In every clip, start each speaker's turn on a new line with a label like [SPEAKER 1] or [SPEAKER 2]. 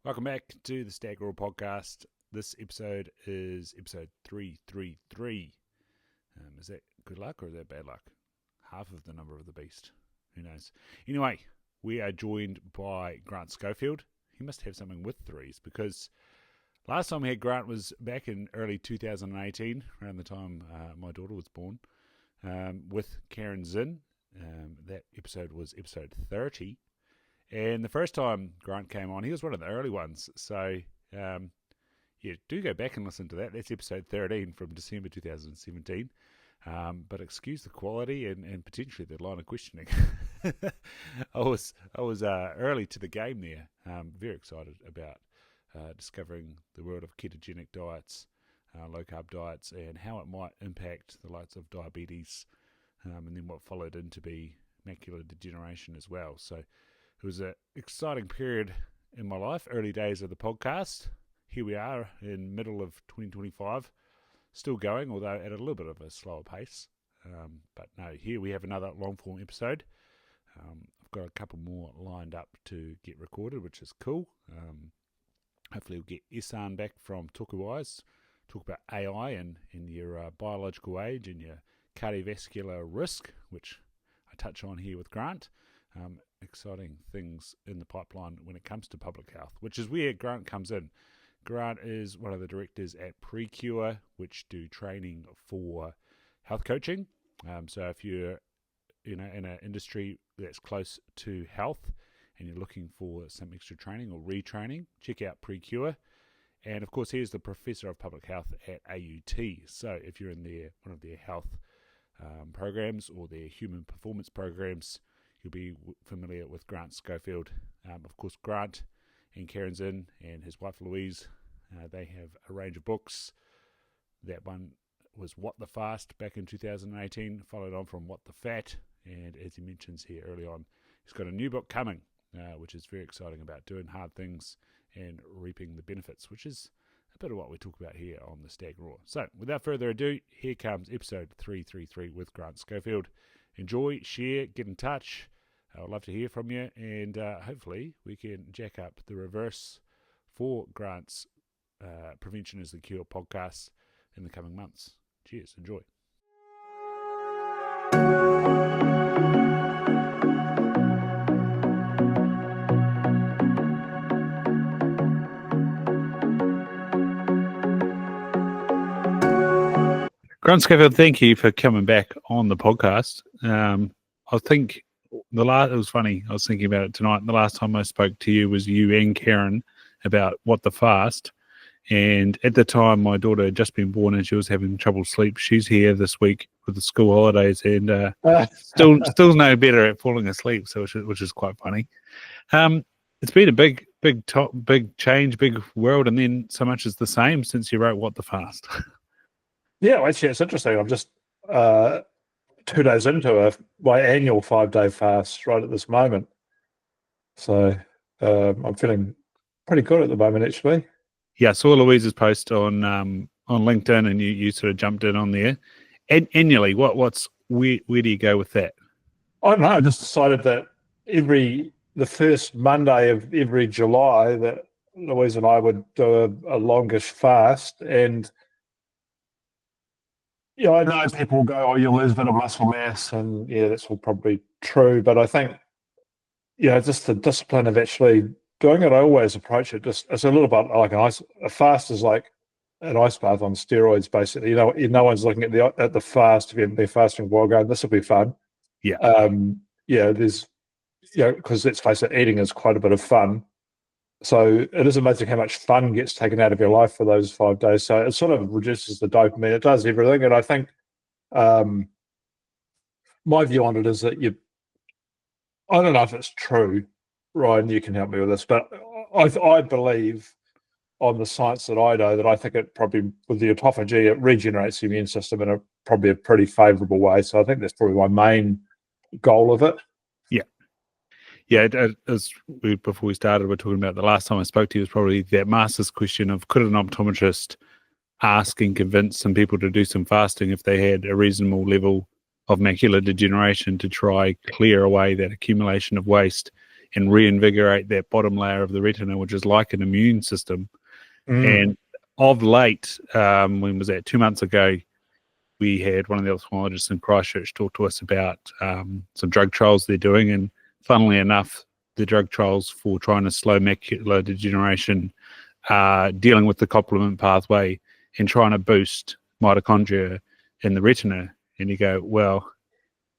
[SPEAKER 1] Welcome back to the Stag Raw podcast. This episode is episode 333. Is that good luck or is that bad luck? Half of the number of the beast. Who knows? Anyway, we are joined by Grant Schofield. He must have something with threes because last time we had Grant was back in early 2018, around the time my daughter was born, with Karen Zinn. That episode was episode 30. And the first time Grant came on, he was one of the early ones. So, do go back and listen to that. That's episode 13 from December 2017. But excuse the quality and potentially the line of questioning. I was early to the game there. Very excited about discovering the world of ketogenic diets, low-carb diets, and how it might impact the likes of diabetes, and then what followed in to be macular degeneration as well. So, it was an exciting period in my life, early days of the podcast. Here we are in middle of 2025, still going, although at a little bit of a slower pace. But no, here we have another long-form episode. I've got a couple more lined up to get recorded, which is cool. Hopefully we'll get Isan back from Talk about AI and your biological age and your cardiovascular risk, which I touch on here with Grant. Exciting things in the pipeline when it comes to public health, which is where Grant comes in. Grant is one of the directors at PreKure, which do training for health coaching. So if you're in an industry that's close to health and you're looking for some extra training or retraining, check out PreKure. And of course, he's the professor of public health at AUT. So if you're in one of their health programs or their human performance programs, you'll be familiar with Grant Schofield. Of course, Grant and Karen Zinn and his wife Louise, they have a range of books. That one was What the Fast back in 2018, followed on from What the Fat. And as he mentions here early on, he's got a new book coming, which is very exciting, about doing hard things and reaping the benefits, which is a bit of what we talk about here on the Stag Raw. So without further ado, here comes episode 333 with Grant Schofield. Enjoy, share, get in touch. I'd love to hear from you, and hopefully we can jack up the reverse for Grant's Prevention is the Cure podcast in the coming months. Cheers, enjoy. Grant Schofield, thank you for coming back on the podcast. I think it was funny, I was thinking about it tonight. The last time I spoke to you was you and Karen about What the Fast. And at the time, my daughter had just been born and she was having trouble sleep. She's here this week with the school holidays and still no better at falling asleep, so which is quite funny. It's been a big change, big world, and then so much is the same since you wrote What the Fast.
[SPEAKER 2] Yeah, actually, it's interesting. I'm just 2 days into my annual 5-day fast right at this moment. So I'm feeling pretty good at the moment, actually.
[SPEAKER 1] Yeah, I saw Louise's post on LinkedIn, and you sort of jumped in on there. Annually, where do you go with that?
[SPEAKER 2] I don't know. I just decided that the first Monday of every July that Louise and I would do a longish fast. And yeah, I know people go, "Oh, you'll lose a bit of muscle mass," and yeah, that's all probably true. But I think, just the discipline of actually doing it, I always approach it it's a little bit like a fast is like an ice bath on steroids, basically. No one's looking at the fast if you haven't been fasting a while, going, "This will be fun."
[SPEAKER 1] Yeah.
[SPEAKER 2] There's, because let's face it, eating is quite a bit of fun. So it is amazing how much fun gets taken out of your life for those 5 days. So it sort of reduces the dopamine. It does everything. And I think my view on it is that I don't know if it's true, Ryan, you can help me with this, but I believe on the science that I know that I think it probably, with the autophagy, it regenerates the immune system in probably a pretty favourable way. So I think that's probably my main goal of it.
[SPEAKER 1] Yeah, before we started, we're talking about the last time I spoke to you was probably that master's question of could an optometrist ask and convince some people to do some fasting if they had a reasonable level of macular degeneration to try clear away that accumulation of waste and reinvigorate that bottom layer of the retina, which is like an immune system. And of late, when was that, 2 months ago, we had one of the ophthalmologists in Christchurch talk to us about some drug trials they're doing. And funnily enough, the drug trials for trying to slow macular degeneration are dealing with the complement pathway and trying to boost mitochondria in the retina. And you go, well,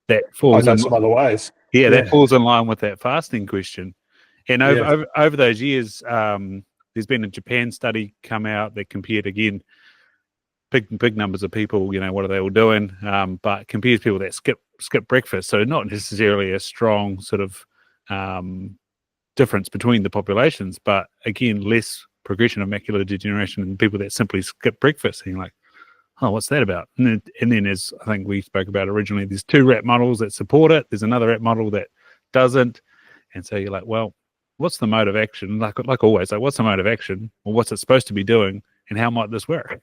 [SPEAKER 1] that falls
[SPEAKER 2] I know
[SPEAKER 1] in
[SPEAKER 2] some other ways.
[SPEAKER 1] that falls in line with that fasting question. And over those years, there's been a Japan study come out that compared again big numbers of people. What are they all doing? But compares people that skip breakfast, so not necessarily a strong sort of difference between the populations, but again, less progression of macular degeneration in people that simply skip breakfast. And you're like, oh, what's that about? And then as I think we spoke about originally, there's 2 rat models that support it. There's another rat model that doesn't. And so you're like, well, what's the mode of action? Like always, what's the mode of action? Or what's it supposed to be doing? And how might this work?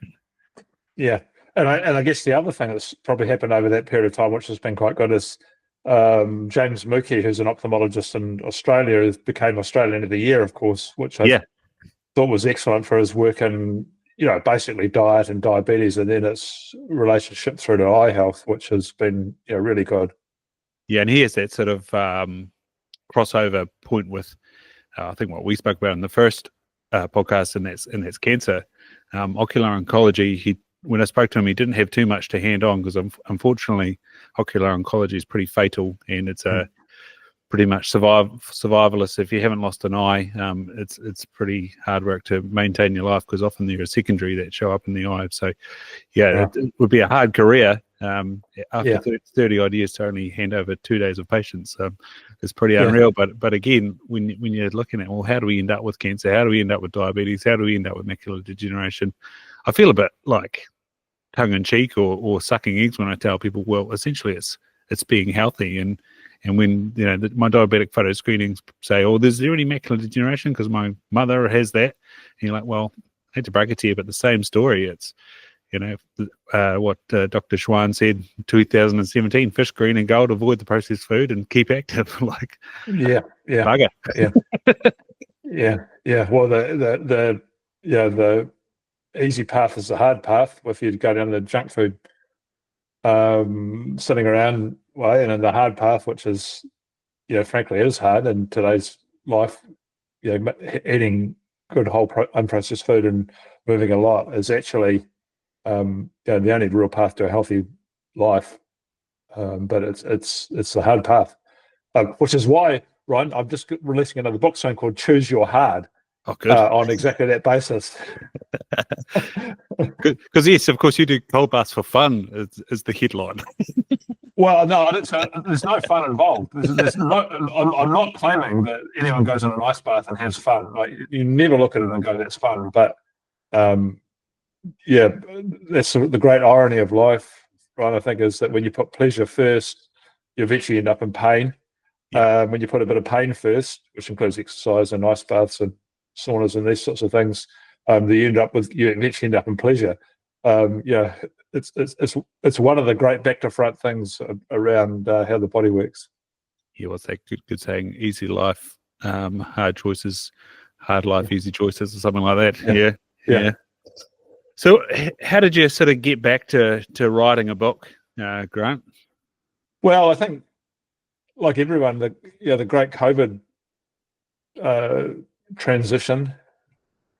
[SPEAKER 2] Yeah. And I guess the other thing that's probably happened over that period of time, which has been quite good, is James Mookie, who's an ophthalmologist in Australia, became Australian of the Year, of course, which I thought was excellent for his work in, basically diet and diabetes, and then its relationship through to eye health, which has been really good.
[SPEAKER 1] Yeah, and he has that sort of crossover point with, I think, what we spoke about in the first podcast, and that's cancer. Ocular oncology, when I spoke to him, he didn't have too much to hand on, because unfortunately, ocular oncology is pretty fatal, and it's pretty much survivalist. If you haven't lost an eye, it's pretty hard work to maintain your life, because often there are secondary that show up in the eye. So, it would be a hard career after 30 odd years to only hand over 2 days of patients. It's pretty unreal. But again, when you're looking at, well, how do we end up with cancer? How do we end up with diabetes? How do we end up with macular degeneration? I feel a bit like tongue in cheek or sucking eggs when I tell people, well, essentially it's being healthy. And when my diabetic photo screenings say, oh, is there any macular degeneration because my mother has that? And you're like, well, I hate to break it to you, but the same story. It's what Dr. Schwan said, 2017: fish, green and gold, avoid the processed food and keep active. Like, bugger.
[SPEAKER 2] Well, the easy path is the hard path. If you go down the junk food sitting around way, and then the hard path, which is frankly is hard in today's life, eating good whole unprocessed food and moving a lot is actually the only real path to a healthy life. But it's the hard path, which is why, Ryan, I'm just releasing another book soon called Choose Your Hard.
[SPEAKER 1] Oh, good.
[SPEAKER 2] On exactly that basis.
[SPEAKER 1] Because yes, of course, you do cold baths for fun. Is the headline?
[SPEAKER 2] Well, no, there's no fun involved. I'm not claiming that anyone goes in an ice bath and has fun. Like, you never look at it and go, "That's fun." But that's the great irony of life, Ryan. I think is that when you put pleasure first, you eventually end up in pain. When you put a bit of pain first, which includes exercise and ice baths and saunas and these sorts of things, you eventually end up in pleasure. It's one of the great back to front things around how the body works.
[SPEAKER 1] Yeah, what's that good saying? Easy life, hard choices; hard life, easy choices, or something like that. Yeah. So, how did you sort of get back to writing a book, Grant?
[SPEAKER 2] Well, I think, like everyone, the great COVID transition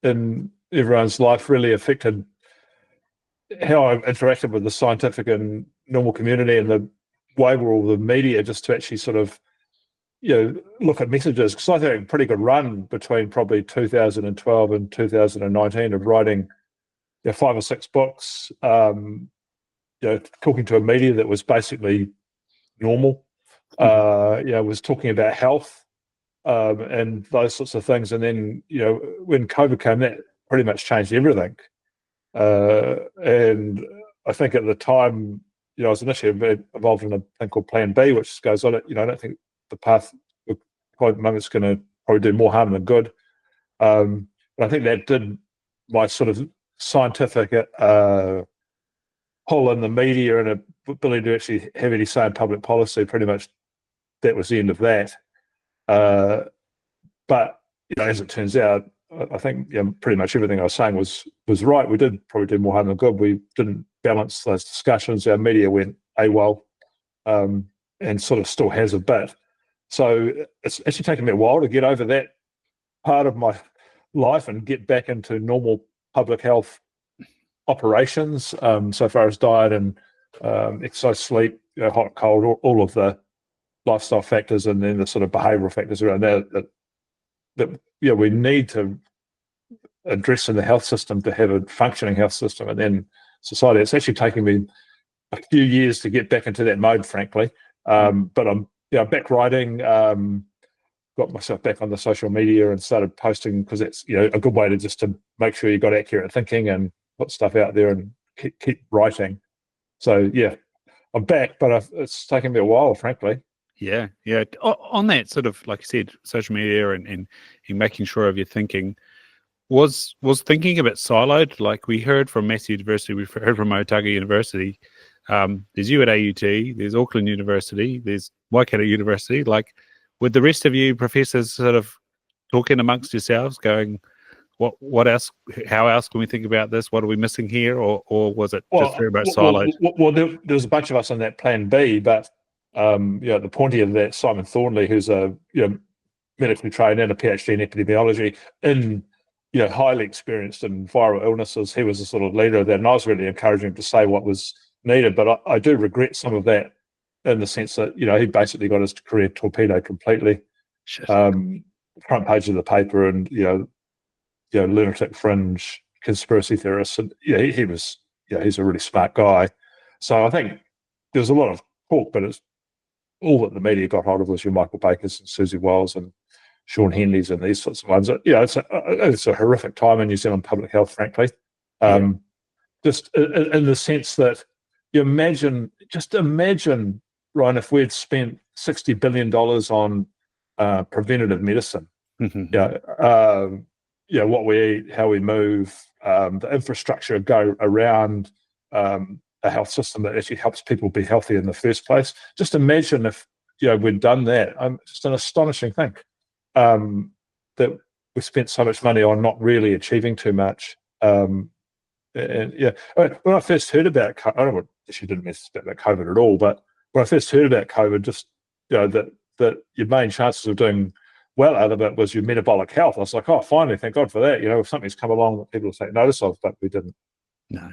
[SPEAKER 2] in everyone's life really affected how I interacted with the scientific and normal community, and the way where all the media just to actually sort of look at messages. Because I think a pretty good run between probably 2012 and 2019 of writing 5 or 6 books, talking to a media that was basically normal, was talking about health and those sorts of things. And then, when COVID came, that pretty much changed everything. And I think at the time, I was initially involved in a thing called Plan B, which goes on it. I don't think the path at the moment's going to probably do more harm than good. But I think that did my sort of scientific pull in the media and ability to actually have any say in public policy. Pretty much that was the end of that. But as it turns out, I think pretty much everything I was saying was right. We did probably do more harm than good. We didn't balance those discussions. Our media went AWOL, and sort of still has a bit. So it's actually taken me a while to get over that part of my life and get back into normal public health operations, so far as diet and exercise, sleep, hot, cold, all of the lifestyle factors, and then the sort of behavioural factors around that we need to address in the health system to have a functioning health system, and then society. It's actually taken me a few years to get back into that mode, frankly. But I'm back writing. Got myself back on the social media and started posting, because it's a good way to make sure you got accurate thinking and put stuff out there and keep writing. So I'm back, but it's taken me a while, frankly.
[SPEAKER 1] Yeah. On that sort of, like you said, social media and making sure of your thinking, was thinking a bit siloed? Like we heard from Massey University, we've heard from Otago University. There's you at AUT, there's Auckland University, there's Waikato University. Like, with the rest of you professors sort of talking amongst yourselves, going, what else? How else can we think about this? What are we missing here? Or was it just very much siloed?
[SPEAKER 2] Well, there was a bunch of us on that plan B, but the pointy of that, Simon Thornley, who's a medically trained and a PhD in epidemiology, in highly experienced in viral illnesses, he was a sort of leader of that, and I was really encouraging him to say what was needed. But I do regret some of that, in the sense that he basically got his career torpedoed completely. Front page of the paper, and lunatic fringe conspiracy theorists, and he was he's a really smart guy. So I think there's a lot of talk, but it's all that the media got hold of was your Michael Bakers and Susie Wells and Sean Henleys and these sorts of ones. It's a horrific time in New Zealand public health, frankly. Just in the sense that imagine, Ryan, if we'd spent $60 billion on preventative medicine, what we eat, how we move, the infrastructure go around a health system that actually helps people be healthy in the first place. Just imagine if we'd done that. Just an astonishing thing, that we spent so much money on not really achieving too much. When I first heard about, I don't know, she didn't mess about COVID at all, but when I first heard about COVID, just that your main chances of doing well out of it was your metabolic health. I was like, oh, finally, thank God for that. If something's come along that people will take notice of, but we didn't.
[SPEAKER 1] No.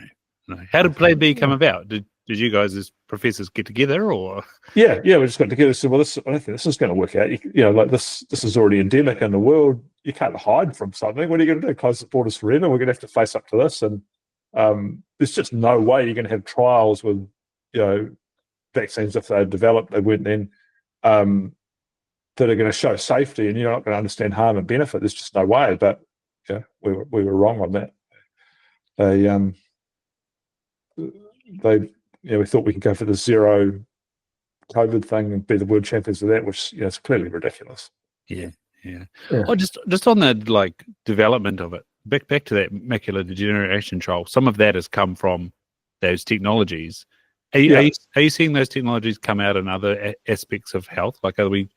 [SPEAKER 1] How did Plan B come about? Did you guys as professors get together, or?
[SPEAKER 2] Yeah, we just got together and said, well, I don't think this is going to work out. Like this is already endemic in the world. You can't hide from something. What are you going to do? Close the borders forever? We're going to have to face up to this. And there's just no way you're going to have trials with, vaccines, if they're developed, they weren't then, that are going to show safety, and you're not going to understand harm and benefit. There's just no way. But we were wrong on that. We thought we could go for the zero COVID thing and be the world champions of that, which is clearly ridiculous.
[SPEAKER 1] Yeah. Oh, just on the development of it, back to that macular degeneration trial. Some of that has come from those technologies. Are you seeing those technologies come out in other aspects of health? Like, are we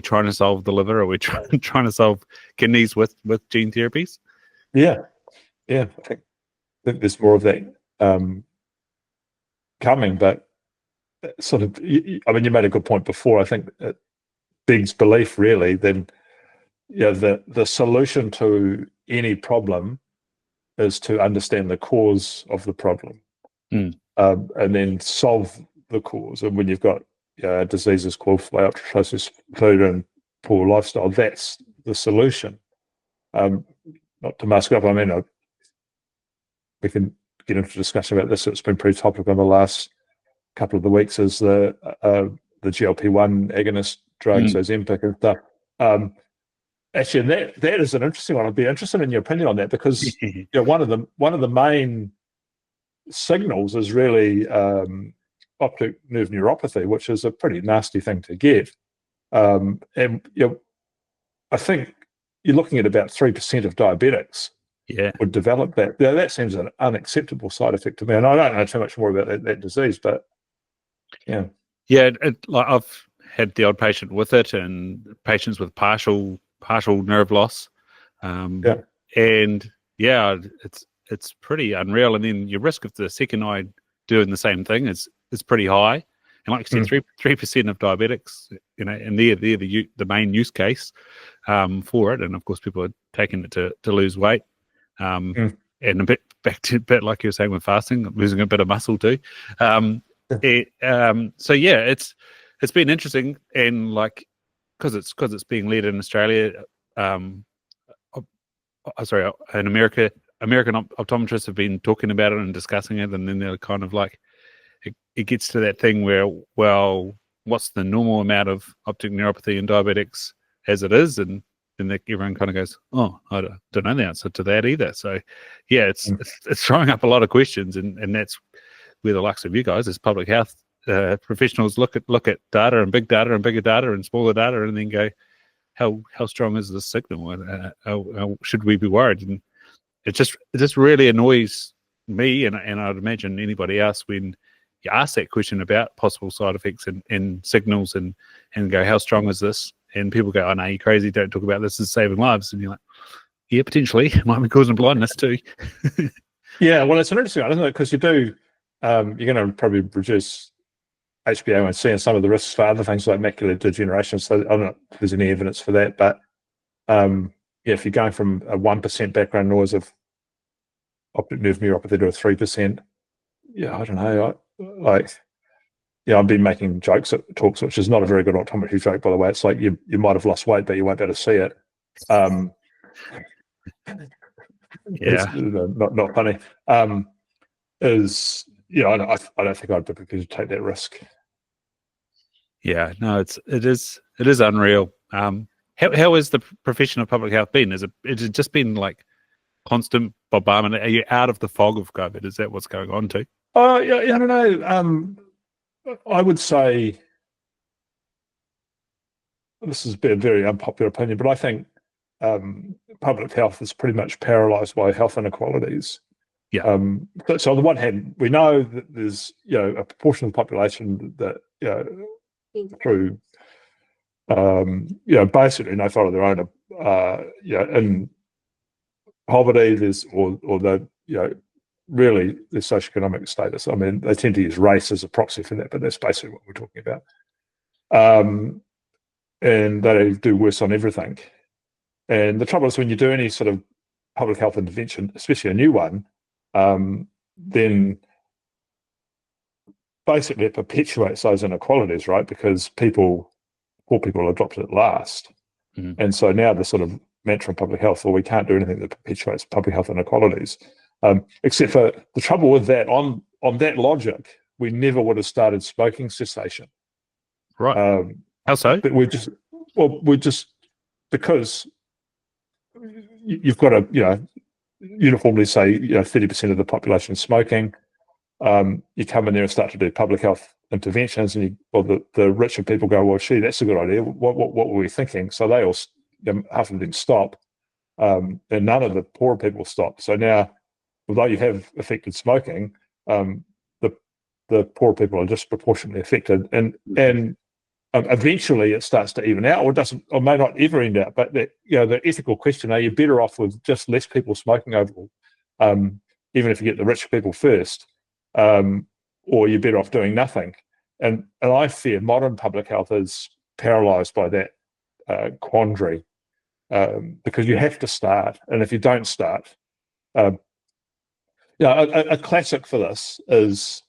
[SPEAKER 1] trying to solve the liver? Are we trying to solve kidneys with gene therapies?
[SPEAKER 2] Yeah. I think there's more of that coming, but sort of. You made a good point before. I think it begs belief, really. Then, the solution to any problem is to understand the cause of the problem. And then solve the cause. And when you've got diseases caused by ultra-processed food and poor lifestyle, that's the solution. Not to mask up, we can get into discussion about this. It's been pretty topical in the last couple of the weeks, as the GLP-1 agonist drugs, Ozempic and stuff. Actually, that is an interesting one. I'd be interested in your opinion on that, because one of the main signals is really optic nerve neuropathy, which is a pretty nasty thing to get. And I think you're looking at about 3% of diabetics would develop that. That seems an unacceptable side effect to me. And I don't know too much more about that disease, but
[SPEAKER 1] I've had the odd patient with it, and patients with partial partial nerve loss.
[SPEAKER 2] Yeah.
[SPEAKER 1] And yeah, it's pretty unreal. And then your risk of the second eye doing the same thing is pretty high. And like you said, 3% of diabetics, and they're the main use case for it. And of course, people are taking it to lose weight. And a bit back to like you were saying with fasting, losing a bit of muscle too. So yeah, it's been interesting, and like because it's being led in Australia. Sorry, in America, American optometrists have been talking about it and discussing it, and then they're kind of like, it gets to that thing where, well, what's the normal amount of optic neuropathy in diabetics as it is, and then everyone kind of goes, oh, I don't know the answer to that either. So, yeah, it's throwing up a lot of questions, and that's where the likes of you guys as public health professionals look at data and big data and bigger data and smaller data, and then go, how strong is this signal? How should we be worried? And it just really annoys me, and I'd imagine anybody else, when you ask that question about possible side effects and signals, and go, how strong is this? And people go, oh no, you're crazy, don't talk about this, is saving lives. And you're like, yeah, potentially, it might be causing blindness too.
[SPEAKER 2] Yeah, well, it's an interesting one, isn't it? Because you do, you're going to probably reduce HbA1c and some of the risks for other things like macular degeneration. So I don't know if there's any evidence for that, but yeah, if you're going from a 1% background noise of optic nerve neuropathy to a 3%, yeah, I don't know. I've been making jokes at talks, which is not a very good optometry joke, by the way. It's like you might have lost weight, but you won't be able to see it.
[SPEAKER 1] Yeah,
[SPEAKER 2] it's not funny. I don't think I'd be prepared to take that risk.
[SPEAKER 1] Yeah, no, it is unreal. How has the profession of public health been? Is it just been like constant bombardment? Are you out of the fog of COVID? Is that what's going on too?
[SPEAKER 2] Yeah, I don't know. I would say this is a very unpopular opinion, but I think public health is pretty much paralysed by health inequalities.
[SPEAKER 1] Yeah.
[SPEAKER 2] So on the one hand, we know that there's a proportion of the population that through basically no fault of their own, in poverty, really their socioeconomic status. I mean, they tend to use race as a proxy for that, but that's basically what we're talking about. And they do worse on everything. And the trouble is, when you do any sort of public health intervention, especially a new one, then basically it perpetuates those inequalities, right? Because poor people are adopted at last.
[SPEAKER 1] Mm-hmm.
[SPEAKER 2] And so now the sort of mantra in public health, well, we can't do anything that perpetuates public health inequalities. Except for the trouble with that, on that logic, we never would have started smoking cessation.
[SPEAKER 1] Right. How so?
[SPEAKER 2] But we're just because you've got to, uniformly say, 30% of the population is smoking. You come in there and start to do public health interventions, and the richer people go, well, gee, that's a good idea. What were we thinking? So they all, half of them stop, and none of the poorer people stop. So now, although you have affected smoking, the poor people are disproportionately affected, and eventually it starts to even out, or may not ever end out. But the ethical question: are you better off with just less people smoking overall, even if you get the rich people first, or you're better off doing nothing? And I fear modern public health is paralysed by that quandary, because you have to start, and if you don't start, a classic for this is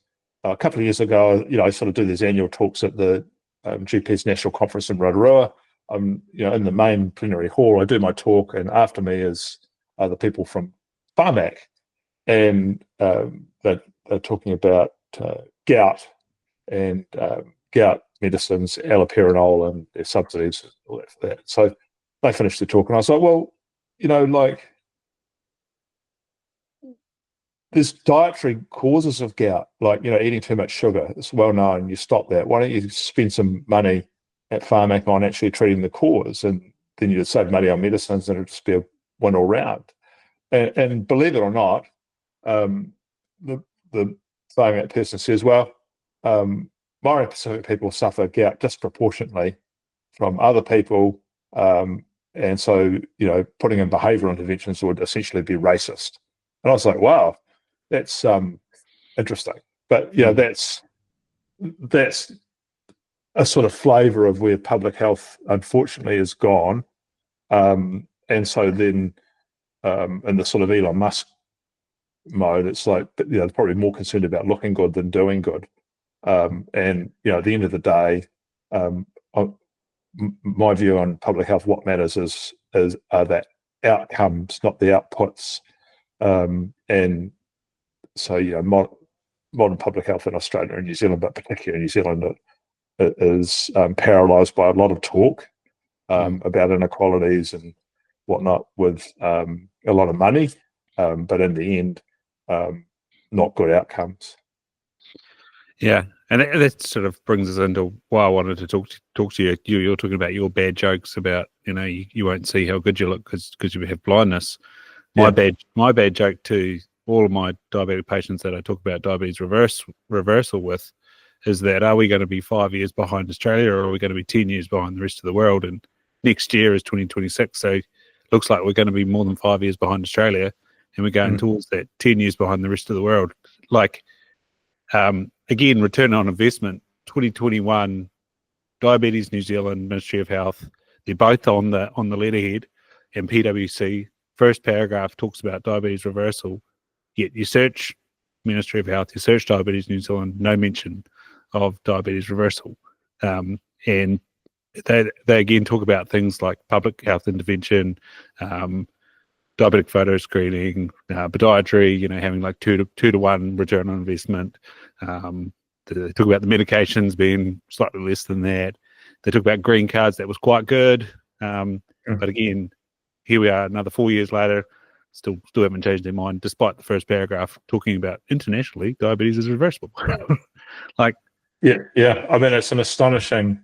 [SPEAKER 2] a couple of years ago. I sort of do these annual talks at the GP's National Conference in Rotorua. In the main plenary hall, I do my talk, and after me is the people from Pharmac, and they're talking about gout and gout medicines, allopurinol, and their subsidies, all that for that. So they finished the talk, and I was like, well, there's dietary causes of gout, like eating too much sugar. It's well known. You stop that. Why don't you spend some money at Pharmac on actually treating the cause, and then you'd save money on medicines, and it'd just be a one all round. And believe it or not, the Pharmac person says, well, Maori Pacific people suffer gout disproportionately from other people, And so, putting in behavioural interventions would essentially be racist. And I was like, wow, that's interesting. But that's a sort of flavour of where public health, unfortunately, is gone. And so then, in the sort of Elon Musk mode, it's like, they're probably more concerned about looking good than doing good. And at the end of the day, my view on public health, what matters are that outcomes, not the outputs. And so, modern public health in Australia and New Zealand, but particularly in New Zealand, it is paralysed by a lot of talk about inequalities and whatnot, with a lot of money, but in the end, not good outcomes.
[SPEAKER 1] Yeah, and that sort of brings us into why I wanted to talk to you. You're talking about your bad jokes about you won't see how good you look because you have blindness. My bad joke to all of my diabetic patients that I talk about diabetes reversal with is that, are we going to be 5 years behind Australia, or are we going to be 10 years behind the rest of the world? And next year is 2026, so it looks like we're going to be more than 5 years behind Australia, and we're going towards that 10 years behind the rest of the world. Like, again, return on investment, 2021, Diabetes New Zealand, Ministry of Health, they're both on the letterhead, and PwC, first paragraph talks about diabetes reversal, yet you search Ministry of Health, you search Diabetes New Zealand, no mention of diabetes reversal. And they again talk about things like public health intervention, diabetic photo screening, podiatry, having like two to one return on investment. They talk about the medications being slightly less than that. They talk about green cards, that was quite good. But again, here we are another 4 years later, still haven't changed their mind, despite the first paragraph talking about internationally, diabetes is reversible.
[SPEAKER 2] Yeah. I mean, it's an astonishing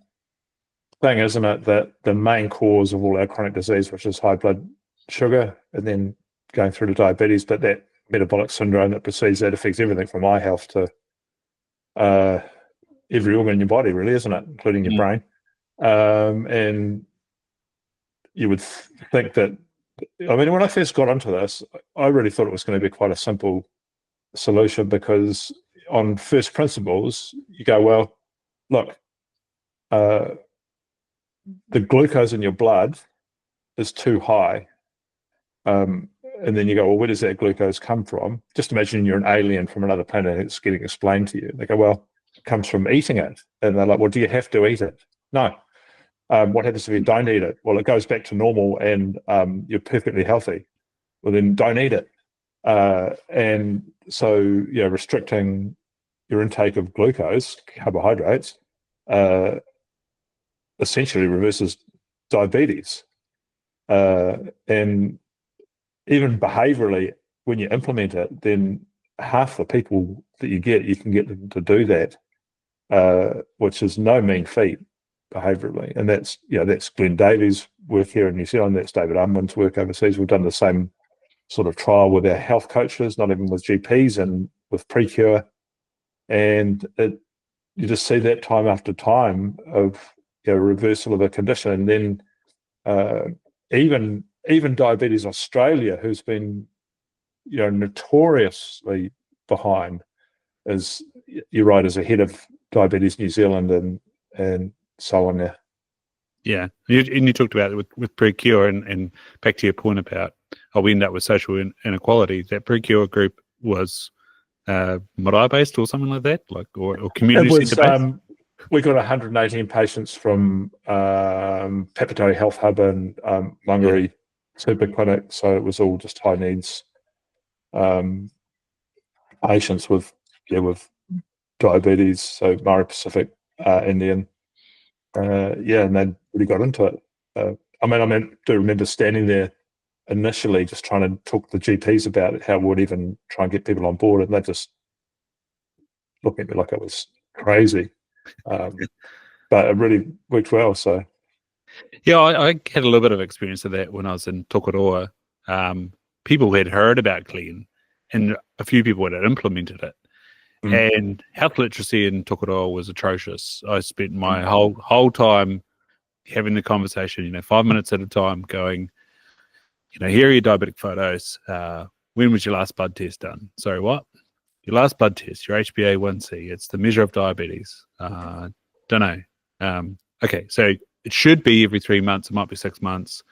[SPEAKER 2] thing, isn't it, that the main cause of all our chronic disease, which is high blood sugar, and then going through to diabetes, but that metabolic syndrome that precedes that affects everything from eye health to every organ in your body, really, isn't it, including your brain. And you would think that, I mean, when I first got into this, I really thought it was going to be quite a simple solution, because on first principles, you go, well, look, the glucose in your blood is too high. And then you go, well, where does that glucose come from? Just imagine you're an alien from another planet and it's getting explained to you. They go, well, it comes from eating it. And they're like, well, do you have to eat it? No. What happens if you don't eat it? Well, it goes back to normal and you're perfectly healthy. Well, then don't eat it. And so, restricting your intake of glucose, carbohydrates, essentially reverses diabetes. And even behaviorally, when you implement it, then half the people that you can get them to do that, which is no mean feat behaviorally. And that's Glenn Davies' work here in New Zealand. That's David Unwin's work overseas. We've done the same sort of trial with our health coaches, not even with GPs, and with PreKure. And you just see that time after time of reversal of a condition. And then even Diabetes Australia, who's been notoriously behind, is, you're right, is ahead of Diabetes New Zealand and so on there.
[SPEAKER 1] Yeah, and you talked about it with PreKure, and back to your point about we end up with social inequality. That PreKure group was marae based or something like that, or community centre based.
[SPEAKER 2] We got 118 patients from Papatoni Health Hub and Mangere Super Clinic, so it was all just high needs patients with diabetes, so Murray Pacific Indian. And they really got into it. I do remember standing there initially just trying to talk to the GPs about how we'd even try and get people on board, and they just looked at me like I was crazy. But it really worked well. So,
[SPEAKER 1] yeah, I had a little bit of experience of that when I was in Tokoroa. People had heard about Clean, and a few people had implemented it. And health literacy in Tokoroa was atrocious. I spent my whole time having the conversation, 5 minutes at a time, going, here are your diabetic photos. When was your last blood test done? Sorry, what? Your last blood test, your HbA1c. It's the measure of diabetes. Don't know. Okay, so it should be every 3 months. It might be 6 months.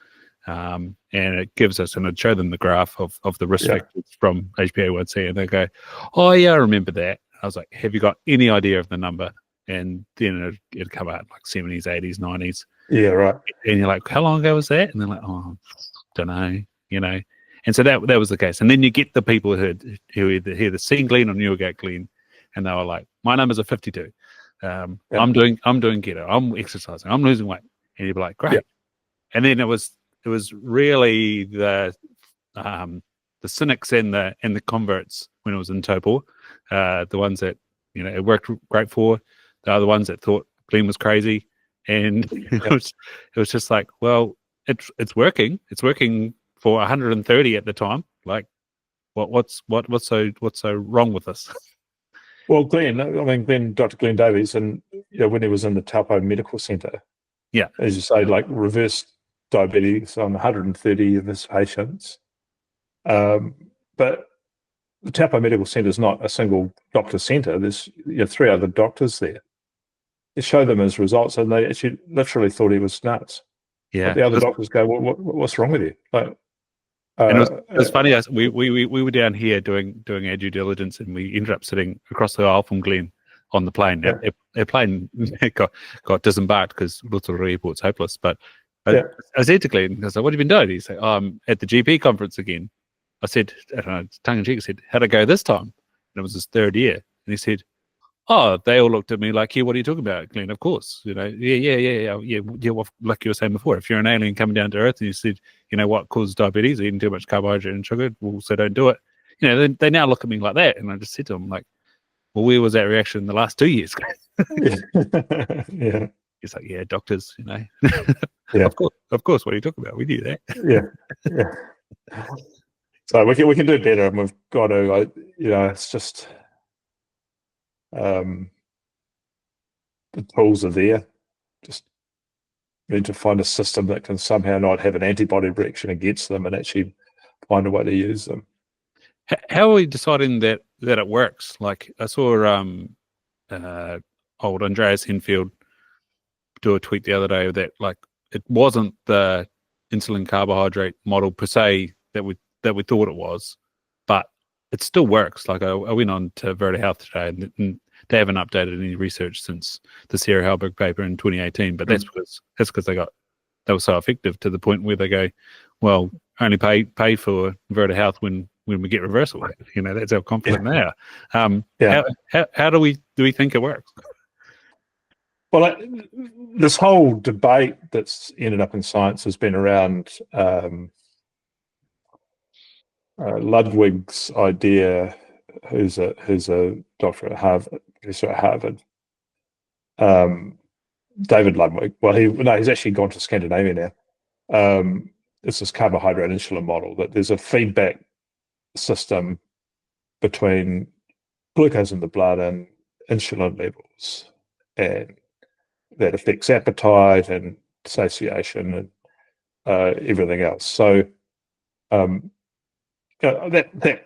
[SPEAKER 1] And it gives us, and I'd show them the graph of the risk factors from HbA1c, and they go, oh, yeah, I remember that. I was like, have you got any idea of the number? And then it'd come out like 70s, 80s, 90s.
[SPEAKER 2] Yeah, right.
[SPEAKER 1] And you're like, how long ago was that? And they're like, oh, don't know, And so that was the case. And then you get the people who either seen Glenn or knew about Glenn, and they were like, my numbers are 52. I'm doing keto. I'm exercising. I'm losing weight. And you'd be like, great. And then it was really the cynics and the converts when it was in Topor, the ones that it worked great for. The other ones that thought Glenn was crazy, and it was just like, well, it's working. It's working for 130 at the time. Like, what's so wrong with this?
[SPEAKER 2] Well, Dr. Glenn Davies, and when he was in the Taupo Medical Centre, as you say, like reverse diabetes on 130 of his patients. But the Taupo Medical Centre is not a single doctor centre. There's 3 other doctors there. He showed them his results, and they actually literally thought he was nuts.
[SPEAKER 1] Yeah,
[SPEAKER 2] but the other doctors go, "What's wrong with you?" Like,
[SPEAKER 1] and it was funny. We were down here doing our due diligence, and we ended up sitting across the aisle from Glenn on the plane. Our plane got disembarked because Rotorua Airport's hopeless. But I said to Glenn, I said, "What have you been doing?" He said, "Oh, I'm at the GP conference again." I said, I don't know, tongue in cheek, I said, "How'd it go this time?" And it was his 3rd year. And he said, "Oh, they all looked at me like, yeah, what are you talking about, Glenn? Of course, yeah. Well, like you were saying before, if you're an alien coming down to Earth and you said, what causes diabetes, eating too much carbohydrate and sugar, well, so don't do it." They now look at me like that. And I just said to them, like, well, where was that reaction in the last 2 years?
[SPEAKER 2] Yeah.
[SPEAKER 1] It's like, yeah, doctors,
[SPEAKER 2] Yeah.
[SPEAKER 1] Of course, what are you talking about? We knew that.
[SPEAKER 2] Yeah. So we can do better, and we've got to, it's just the tools are there. Just need to find a system that can somehow not have an antibody reaction against them, and actually find a way to use them.
[SPEAKER 1] How are we deciding that it works? Like, I saw old Andreas Henfield do a tweet the other day that, like, it wasn't the insulin carbohydrate model per se that we thought it was, but it still works. Like, I went on to Verta Health today, and they haven't updated any research since the Sarah Halberg paper in 2018. But that's because they were so effective to the point where they go, well, only pay for Verta Health when we get reversal. That's how confident they are. How do we think it works?
[SPEAKER 2] Well, this whole debate that's ended up in science has been around Ludwig's idea, who's a doctor at Harvard, David Ludwig. Well, he's actually gone to Scandinavia now. It's this carbohydrate insulin model, that there's a feedback system between glucose in the blood and insulin levels, and that affects appetite and satiation and everything else. So that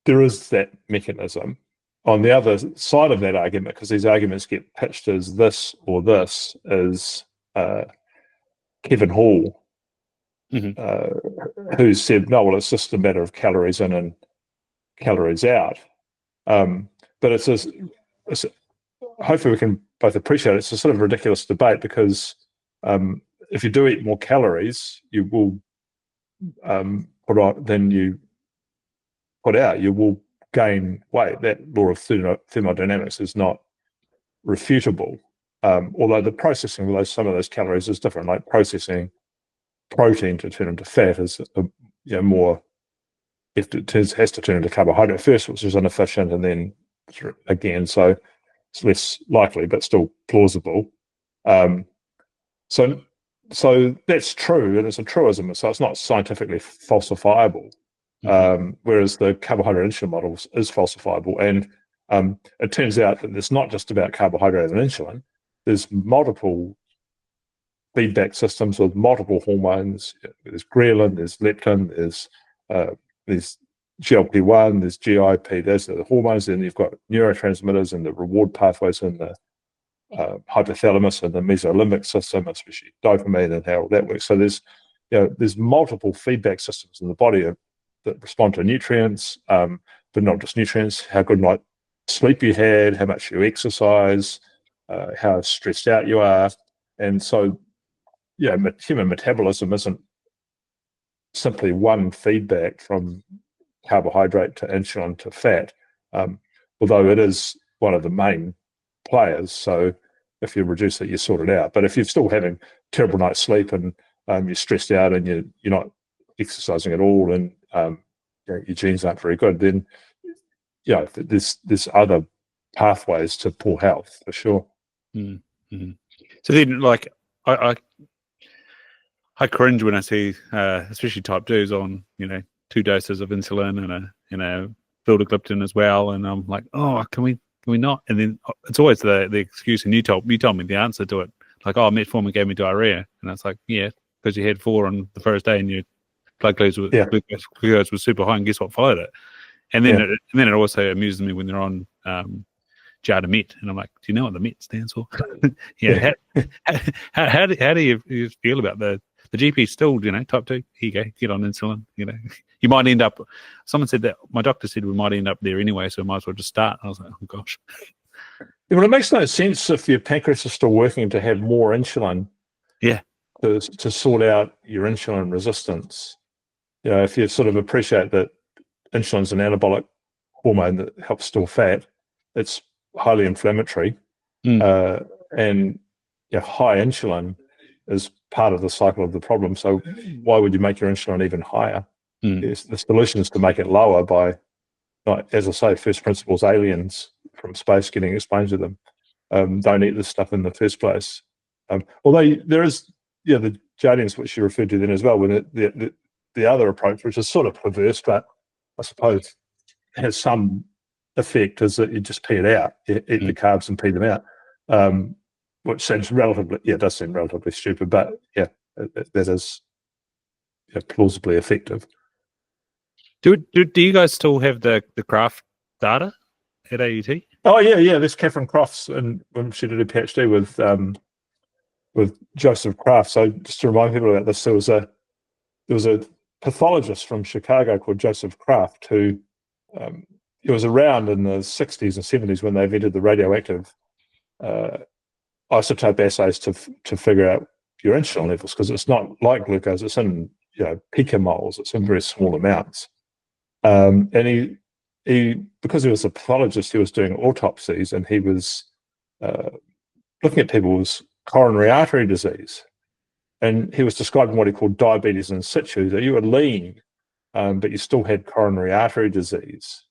[SPEAKER 2] there is that mechanism. On the other side of that argument, because these arguments get pitched as this or this, is Kevin Hall, who said, no, well, it's just a matter of calories in and calories out. But it's hopefully we can both appreciate it's a sort of ridiculous debate, because if you do eat more calories, you will put on than you put out. You will gain weight. That law of thermodynamics is not refutable. Although the processing of some of those calories is different. Like processing protein to turn into fat is more. Has to turn into carbohydrate first, which is inefficient, and then again, so it's less likely, but still plausible. So that's true, and it's a truism. So it's not scientifically falsifiable. Whereas the carbohydrate insulin model is falsifiable, and it turns out that it's not just about carbohydrate and insulin. There's multiple feedback systems with multiple hormones. There's ghrelin, there's leptin, there's GLP-1, there's GIP. There's the hormones, and you've got neurotransmitters and the reward pathways in the hypothalamus and the mesolimbic system, especially dopamine and how that works. So there's multiple feedback systems in the body that respond to nutrients, but not just nutrients. How good night sleep you had, how much you exercise, how stressed out you are, and so human metabolism isn't simply one feedback from carbohydrate to insulin to fat, although it is one of the main players. So if you reduce it, you sort it out. But if you're still having terrible night's sleep and you're stressed out and you're not exercising at all and your genes aren't very good, then there's other pathways to poor health for sure.
[SPEAKER 1] Mm-hmm. So then, like, I cringe when I see, especially type 2s on, 2 doses of insulin and a vildagliptin as well, and I'm like, oh, can we not? And then it's always the excuse, and you told me the answer to it, like, oh, metformin gave me diarrhea, and it's like, yeah, because you had 4 on the first day and your blood glucose was super high, and guess what followed it? And then it also amuses me when they're on Jardimet, and I'm like, do you know what the Met stands for? How do you feel about the GP still, type 2, here you go, get on insulin, you might end up, someone said that, my doctor said we might end up there anyway, so I might as well just start. I was like, oh gosh.
[SPEAKER 2] Yeah, well, it makes no sense if your pancreas is still working to have more insulin to sort out your insulin resistance. If you sort of appreciate that insulin's an anabolic hormone that helps store fat, it's highly inflammatory, and high insulin is part of the cycle of the problem. So why would you make your insulin even higher? Yes, the solution is to make it lower by, as I say, first principles aliens from space getting explained to them. Don't eat this stuff in the first place. Although there is, the Jardians, which you referred to then as well, when the other approach, which is sort of perverse, but I suppose has some effect, is that you just pee it out, eat the carbs and pee them out, which seems does seem relatively stupid, but that is plausibly effective.
[SPEAKER 1] Do you guys still have the Kraft data at AUT?
[SPEAKER 2] Oh yeah. There's Catherine Crofts, and when she did a PhD with Joseph Kraft. So just to remind people about this, there was a pathologist from Chicago called Joseph Kraft who he was around in the 60s and 70s when they invented the radioactive isotope assays to figure out your insulin levels, because it's not like glucose; it's in picomoles, it's in very small amounts. And he because he was a pathologist, he was doing autopsies, and he was looking at people's coronary artery disease, and he was describing what he called diabetes in situ. That you were lean, but you still had coronary artery disease,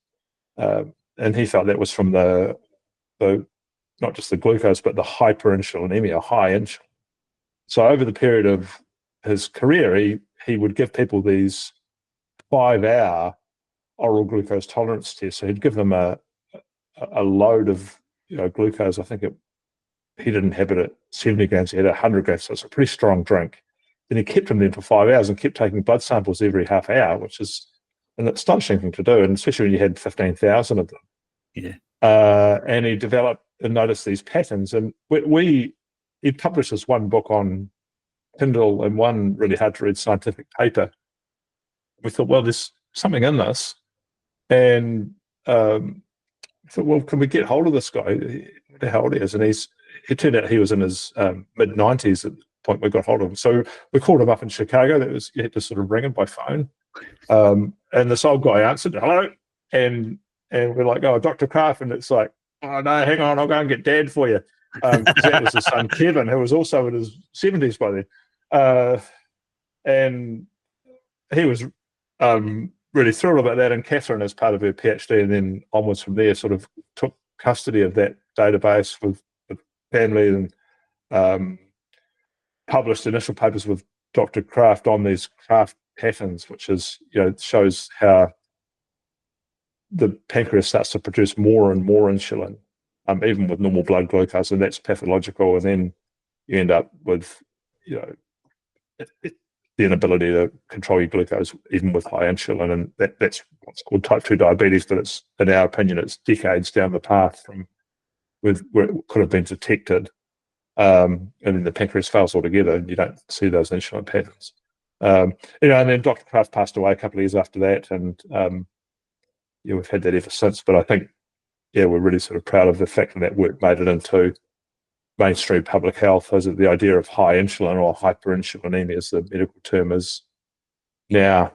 [SPEAKER 2] and he felt that was from the not just the glucose, but the hyperinsulinemia, high insulin. So over the period of his career, he would give people these 5-hour oral glucose tolerance tests. So he'd give them a load of glucose. I think he didn't have it at 70 grams, he had 100 grams, so it's a pretty strong drink. Then he kept them there for 5 hours and kept taking blood samples every half hour, which is an astonishing thing to do, and especially when you had 15,000 of them.
[SPEAKER 1] Yeah.
[SPEAKER 2] And he developed and noticed these patterns. And he published this one book on Kindle and one really hard to read scientific paper. We thought, well, there's something in this. And thought, well, can we get hold of this guy? What the hell he is? And it turned out he was in his mid-90s at the point we got hold of him. So we called him up in Chicago. You had to sort of ring him by phone. And this old guy answered, hello. And we're like, oh, Dr. Kraft. And it's like, oh, no, hang on, I'll go and get Dad for you. That was his son, Kevin, who was also in his 70s by then. And he was really thrilled about that. And Catherine, as part of her PhD, and then onwards from there, sort of took custody of that database with family and published initial papers with Dr. Kraft on these Kraft patterns, which is, shows how the pancreas starts to produce more and more insulin, even with normal blood glucose, and that's pathological. And then you end up with you know, the inability to control your glucose even with high insulin, and that's what's called type 2 diabetes. But it's, in our opinion, it's decades down the path from where it could have been detected, and then the pancreas fails altogether, and you don't see those insulin patterns. And then Dr. Kraft passed away a couple of years after that, and we've had that ever since. But I think, we're really sort of proud of the fact that work made it into mainstream public health, as the idea of high insulin or hyperinsulinemia, as the medical term is now,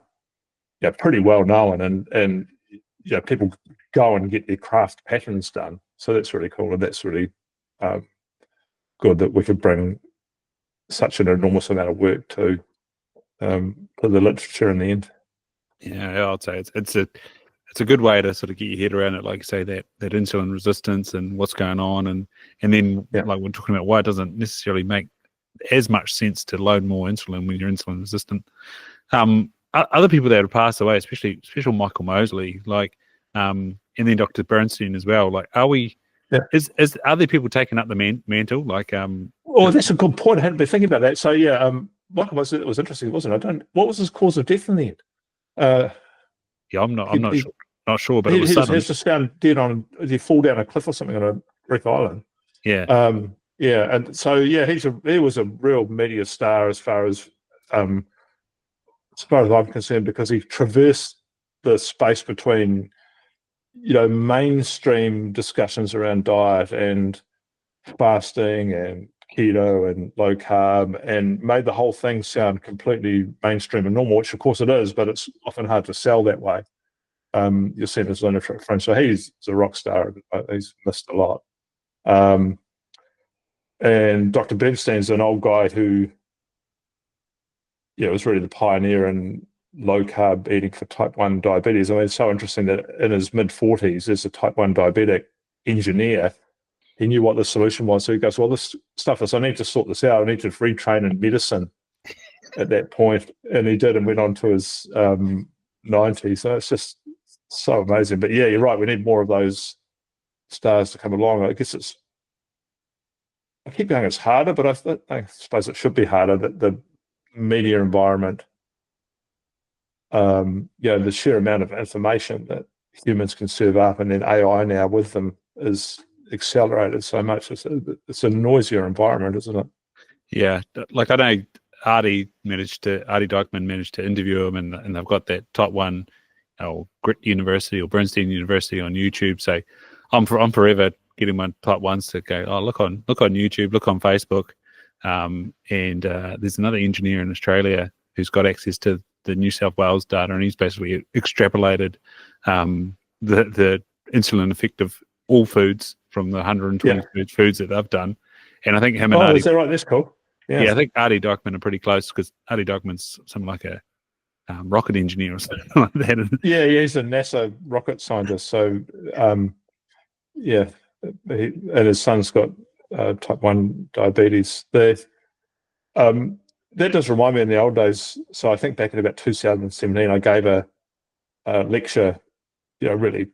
[SPEAKER 2] pretty well known, and people go and get their Kraft patterns done. So that's really cool, and that's really good that we could bring such an enormous amount of work to the literature in the end.
[SPEAKER 1] Yeah, I'd say it's a good way to sort of get your head around it, like you say, that insulin resistance and what's going on, and then like we're talking about why it doesn't necessarily make as much sense to load more insulin when you're insulin resistant. Other people that have passed away, especially Michael Mosley, like, and then Dr. Bernstein as well. Like, are we? Yeah. Is other people taking up the mantle? Like,
[SPEAKER 2] that's a good point. I hadn't been thinking about that. So Michael Mosley, it was interesting, wasn't it? What was his cause of death in the end?
[SPEAKER 1] I'm not sure, but it was
[SPEAKER 2] sudden. He was just found dead did he fall down a cliff or something on a Greek island?
[SPEAKER 1] Yeah.
[SPEAKER 2] And so he was a real media star as far as I'm concerned, because he traversed the space between mainstream discussions around diet and fasting and keto and low carb, and made the whole thing sound completely mainstream and normal, which of course it is, but it's often hard to sell that way. You'll see his literature front. So he's a rock star. He's missed a lot. And Dr. Bernstein's an old guy who was really the pioneer in low carb eating for type 1 diabetes. I mean, it's so interesting that in his mid-40s, as a type 1 diabetic engineer, he knew what the solution was. So he goes, well, this stuff is, I need to sort this out. I need to retrain in medicine at that point. And he did, and went on to his 90s. So it's just so amazing. But you're right. We need more of those stars to come along. I guess I keep going, it's harder, but I suppose it should be harder, that the media environment, the sheer amount of information that humans can serve up, and then AI now with them, is accelerated so much. It's a noisier environment, isn't it?
[SPEAKER 1] Yeah, like I know Artie Dykman managed to interview him, and they've got that type 1 Grit University or Bernstein University on YouTube. So I'm forever getting my type 1s to go, look on YouTube, look on Facebook, and there's another engineer in Australia who's got access to the New South Wales data, and he's basically extrapolated the insulin effect of all foods from the 120 foods that they've done. And I think him and Artie,
[SPEAKER 2] is that right? That's cool.
[SPEAKER 1] Yeah, I think Artie Dykman are pretty close, because Artie Dykman's something like a rocket engineer or something like that.
[SPEAKER 2] Yeah, he's a NASA rocket scientist. So, and his son's got type 1 diabetes. That does remind me in the old days. So I think back in about 2017, I gave a lecture, really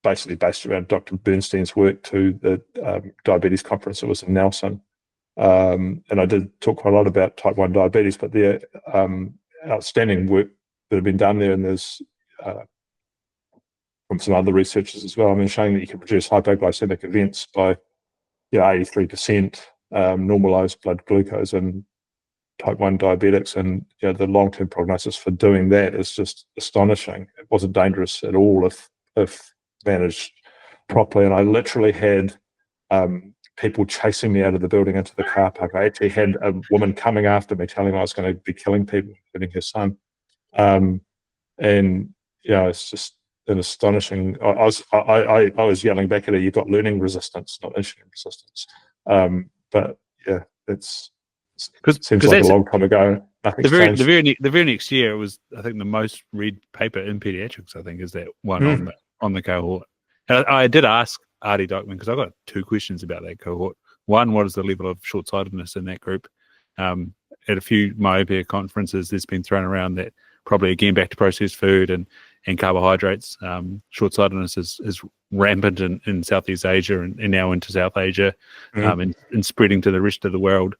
[SPEAKER 2] basically based around Dr. Bernstein's work, to the diabetes conference that was in Nelson. And I did talk quite a lot about type 1 diabetes, but the outstanding work that had been done there, and there's from some other researchers as well, showing that you can reduce hypoglycemic events by 83%, normalized blood glucose in type 1 diabetics, and the long-term prognosis for doing that is just astonishing. It wasn't dangerous at all if managed properly. And I literally had people chasing me out of the building into the car park. I actually had a woman coming after me, telling me I was going to be killing people, including her son. And it's just an astonishing. I was yelling back at her, "You've got learning resistance, not insulin resistance." But it seems like a long time ago. The
[SPEAKER 1] very next year, it was, I think, the most read paper in pediatrics, I think, is that one on the cohort. And I did ask Artie Dykman, because I got 2 questions about that cohort. One, what is the level of short-sightedness in that group? At a few myopia conferences, there's been thrown around that, probably again back to processed food and carbohydrates. Short-sightedness is rampant in Southeast Asia and now into South Asia, and spreading to the rest of the world.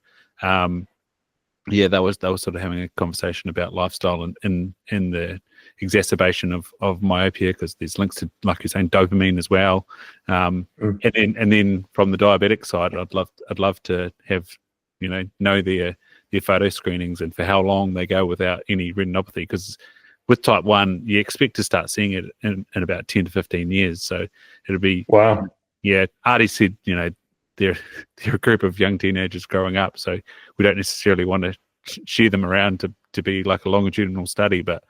[SPEAKER 1] yeah, they were sort of having a conversation about lifestyle and the exacerbation of myopia, because there's links to, like you're saying, dopamine as well.
[SPEAKER 2] Mm.
[SPEAKER 1] And then from the diabetic side, I'd love to have, know their photo screenings and for how long they go without any retinopathy, because with type 1 you expect to start seeing it in about 10 to 15 years. So it'll be,
[SPEAKER 2] Wow.
[SPEAKER 1] yeah, Artie said, they're they're a group of young teenagers growing up, so we don't necessarily want to share them around to be like a longitudinal study, but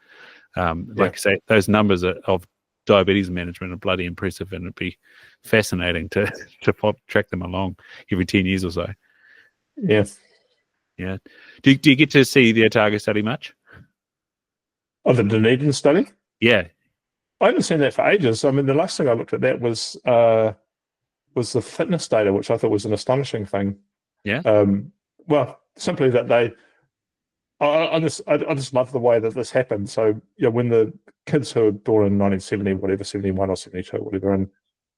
[SPEAKER 1] like you say, those numbers of diabetes management are bloody impressive, and it'd be fascinating to track them along every 10 years or so.
[SPEAKER 2] Yeah.
[SPEAKER 1] Yeah. Do you get to see the Otago study much?
[SPEAKER 2] Oh, the Dunedin study?
[SPEAKER 1] Yeah.
[SPEAKER 2] I haven't seen that for ages. I mean, the last thing I looked at that was the fitness data, which I thought was an astonishing thing.
[SPEAKER 1] Yeah.
[SPEAKER 2] Well, simply that I just love the way that this happened. So, when the kids who were born in 1970, whatever, 71 or 72, whatever, in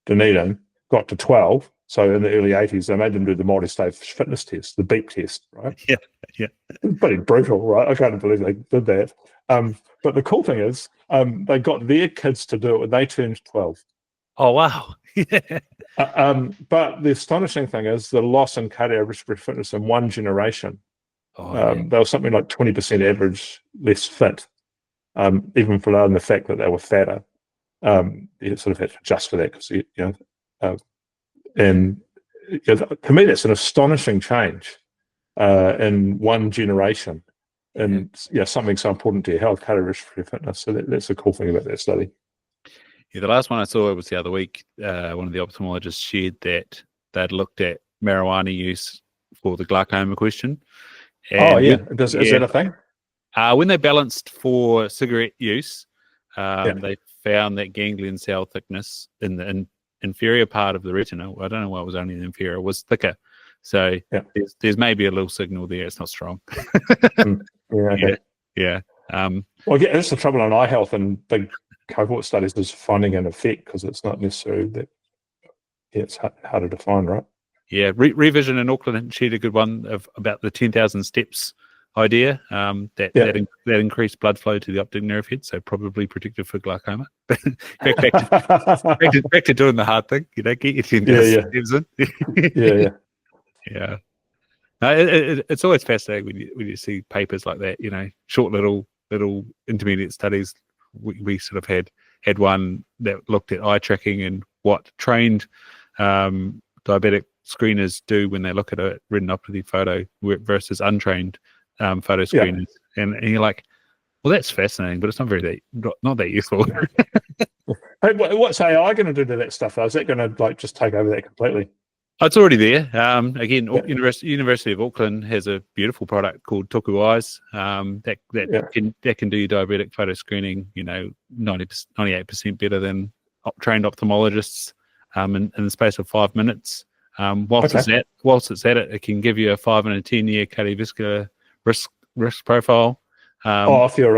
[SPEAKER 2] Dunedin got to 12, so in the early 80s, they made them do the multi-stage fitness test, the beep test, right?
[SPEAKER 1] Yeah. Yeah.
[SPEAKER 2] It's pretty brutal, right? I can't believe they did that. But the cool thing is, they got their kids to do it when they turned 12.
[SPEAKER 1] Oh, wow. Yeah.
[SPEAKER 2] But the astonishing thing is the loss in cardiovascular fitness in one generation.
[SPEAKER 1] Oh, yeah.
[SPEAKER 2] They were something like 20% average less fit, even for the fact that they were fatter. You sort of had to adjust for that because and to me that's an astonishing change in one generation, and something so important to your health, cardiovascular fitness. So that's a cool thing about that study.
[SPEAKER 1] Yeah, the last one I saw was the other week. One of the ophthalmologists shared that they'd looked at marijuana use for the glaucoma question. And
[SPEAKER 2] is that a thing?
[SPEAKER 1] When they balanced for cigarette use, they found that ganglion cell thickness in the inferior part of the retina, I don't know why it was only the inferior, was thicker. So there's maybe a little signal there. It's not strong. Yeah.
[SPEAKER 2] Well, that's the trouble in eye health and big cohort studies, is finding an effect, because it's not necessarily that. Yeah, it's harder to find, right?
[SPEAKER 1] Yeah, Revision in Auckland shared a good one about the 10,000 steps idea, that increased blood flow to the optic nerve head, so probably predictive for glaucoma. back to doing the hard thing, get your 10,000 steps in. Yeah. No, it's always fascinating when you see papers like that, short little intermediate studies. We sort of had one that looked at eye tracking and what trained diabetic screeners do when they look at a retinopathy photo versus untrained photo screeners, and you're like, well, that's fascinating, but it's not that useful.
[SPEAKER 2] Hey, what's AI going to do to that stuff, though? Is that going to just take over that completely?
[SPEAKER 1] It's already there. Again, University of Auckland has a beautiful product called Tuku Eyes that can do your diabetic photo screening, 98% better than trained ophthalmologists in the space of 5 minutes. Whilst it's at it, it can give you a 5 and a 10-year cardiovascular risk profile.
[SPEAKER 2] Off your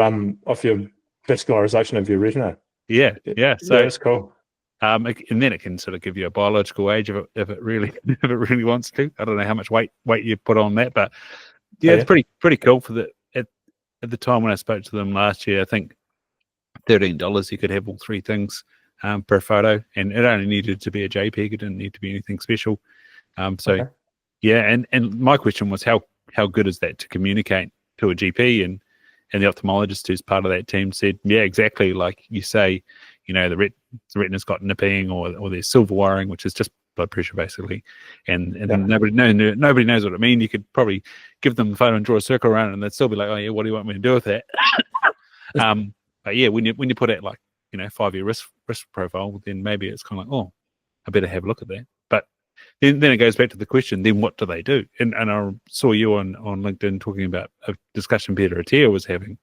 [SPEAKER 2] vascularization of your retina.
[SPEAKER 1] Yeah. So
[SPEAKER 2] that's cool.
[SPEAKER 1] And then it can sort of give you a biological age if it really wants to. I don't know how much weight you put on that, but it's pretty cool. At the time when I spoke to them last year, I think $13 you could have all three things per photo, and it only needed to be a JPEG. It didn't need to be anything special. And my question was how good is that to communicate to a GP, and the ophthalmologist who's part of that team said, yeah, exactly like you say. The retina's got nipping, or there's silver wiring, which is just blood pressure basically, and nobody knows what it means. You could probably give them the photo and draw a circle around it, and they'd still be like, oh yeah, what do you want me to do with that? But yeah, when you put out 5-year risk profile, then maybe it's kind of like, oh, I better have a look at that. But then it goes back to the question, then what do they do? And I saw you on LinkedIn talking about a discussion Peter Attia was having,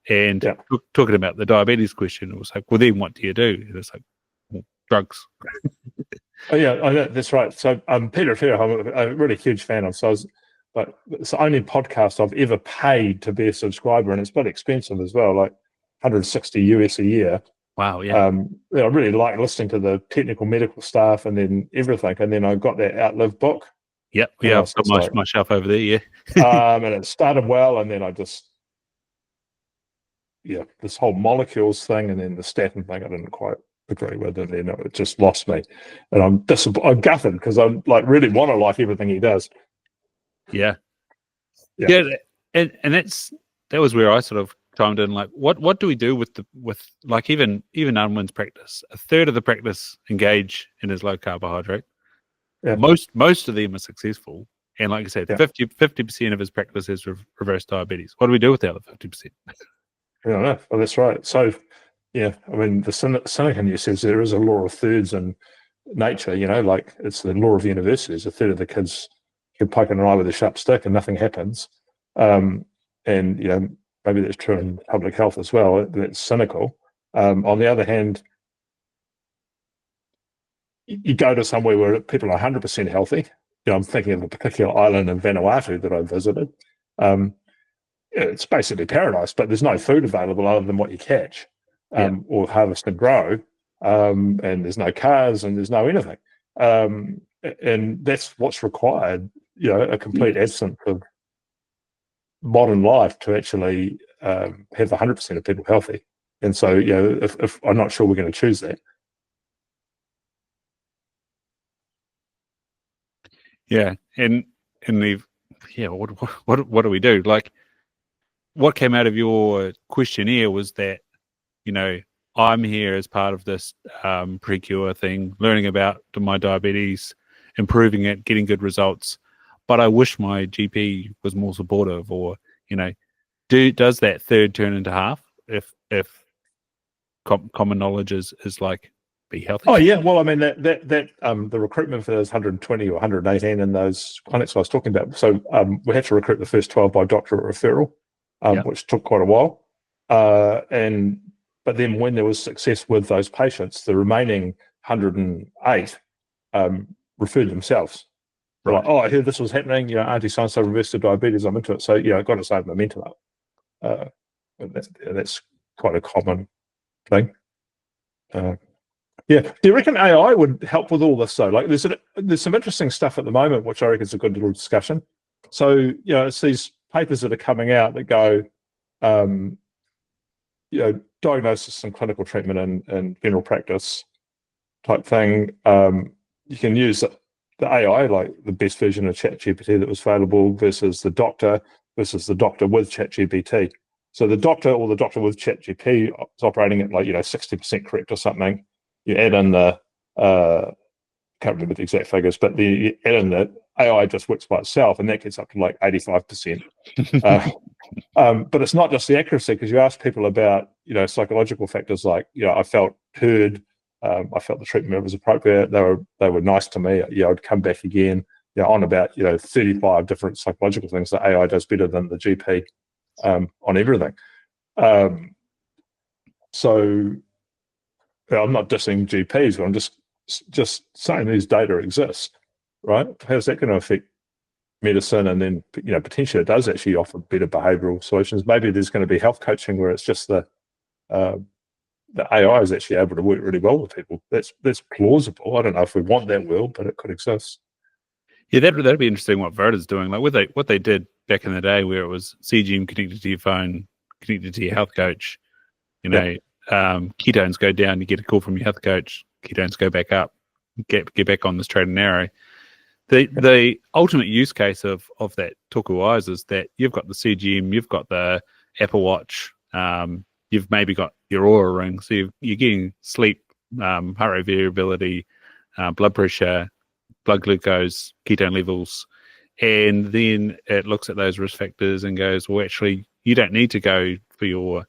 [SPEAKER 1] and talking about the diabetes question. It was like, well, then what do you do? And it's like, well, drugs.
[SPEAKER 2] That's right. So Peter Attia, I'm a really huge fan of. But it's the only podcast I've ever paid to be a subscriber, and it's quite expensive as well, like $160 a year.
[SPEAKER 1] Wow, yeah.
[SPEAKER 2] I really like listening to the technical medical stuff and then everything. And then I got that Outlive book.
[SPEAKER 1] Yep.
[SPEAKER 2] And
[SPEAKER 1] Yeah,
[SPEAKER 2] I
[SPEAKER 1] I've
[SPEAKER 2] was
[SPEAKER 1] got
[SPEAKER 2] just like,
[SPEAKER 1] my shelf over there. Yeah.
[SPEAKER 2] and it started well, and then I just, this whole molecules thing, and then the statin thing, I didn't quite agree with, and then it just lost me. And I'm gutted because I like really want to like everything he does.
[SPEAKER 1] Yeah.
[SPEAKER 2] Yeah.
[SPEAKER 1] Yeah. And that was where I sort of chimed in. Like, what do we do with like even Unwin's practice? A third of the practice engage in his low carbohydrate.
[SPEAKER 2] Yeah.
[SPEAKER 1] Most of them are successful. And like I said,
[SPEAKER 2] Yeah.
[SPEAKER 1] 50% of his practice is reverse diabetes. What do we do with the other 50%?
[SPEAKER 2] I don't know. Well, that's right. So, yeah, I mean, the Seneca News says there is a law of thirds in nature, like it's the law of universities. A third of the kids can poke an eye with a sharp stick and nothing happens. And, maybe that's true in public health as well. That's cynical. On the other hand, you go to somewhere where people are 100% healthy. I'm thinking of a particular island in Vanuatu that I visited. It's basically paradise, but there's no food available other than what you catch or harvest and grow. And there's no cars and there's no anything. And that's what's required, a complete absence of modern life to actually have 100% of people healthy. And so, if I'm not sure we're going to choose that.
[SPEAKER 1] Yeah, and what do we do? Like, what came out of your questionnaire was that, I'm here as part of this PreKure thing, learning about my diabetes, improving it, getting good results. But I wish my GP was more supportive, or does that third turn into half if common knowledge is like be healthy?
[SPEAKER 2] Oh yeah, well, I mean that the recruitment for those 120 or 118 in those clinics I was talking about. So we had to recruit the first 12 by doctorate referral, which took quite a while. But then when there was success with those patients, the remaining 108 referred themselves. Right. Like, I heard this was happening. Auntie so-and-so reversed her diabetes. I'm into it. So I've got to save momentum up. That's quite a common thing. Do you reckon AI would help with all this? So, like, there's some interesting stuff at the moment, which I reckon is a good little discussion. So, it's these papers that are coming out that go, diagnosis and clinical treatment and general practice type thing. You can use the AI, like the best version of ChatGPT that was available versus the doctor with ChatGPT. So the doctor with ChatGPT is operating at 60% correct or something. You add in the can't remember the exact figures, but you add in the AI just works by itself, and that gets up to 85%. But it's not just the accuracy, because you ask people about psychological factors like I felt heard, I felt the treatment was appropriate, they were nice to me, I'd come back again, on about 35 different psychological things that AI does better than the GP on everything. So I'm not dissing GPs, but I'm just saying these data exist, right? How's that going to affect medicine? And then potentially it does actually offer better behavioural solutions. Maybe there's going to be health coaching where it's just the AI is actually able to work really well with people. That's plausible. I don't know if we want that world, but it could exist.
[SPEAKER 1] Yeah, that'd be interesting. What Verta's doing, like what they did back in the day, where it was CGM connected to your phone, connected to your health coach. Ketones go down, you get a call from your health coach. Ketones go back up, get back on the straight and narrow. The ultimate use case of that Toku Eyes is that you've got the CGM, you've got the Apple Watch, you've maybe got your Oura Ring, so you're getting sleep, heart rate variability, blood pressure, blood glucose, ketone levels, and then it looks at those risk factors and goes, well, actually, you don't need to go for your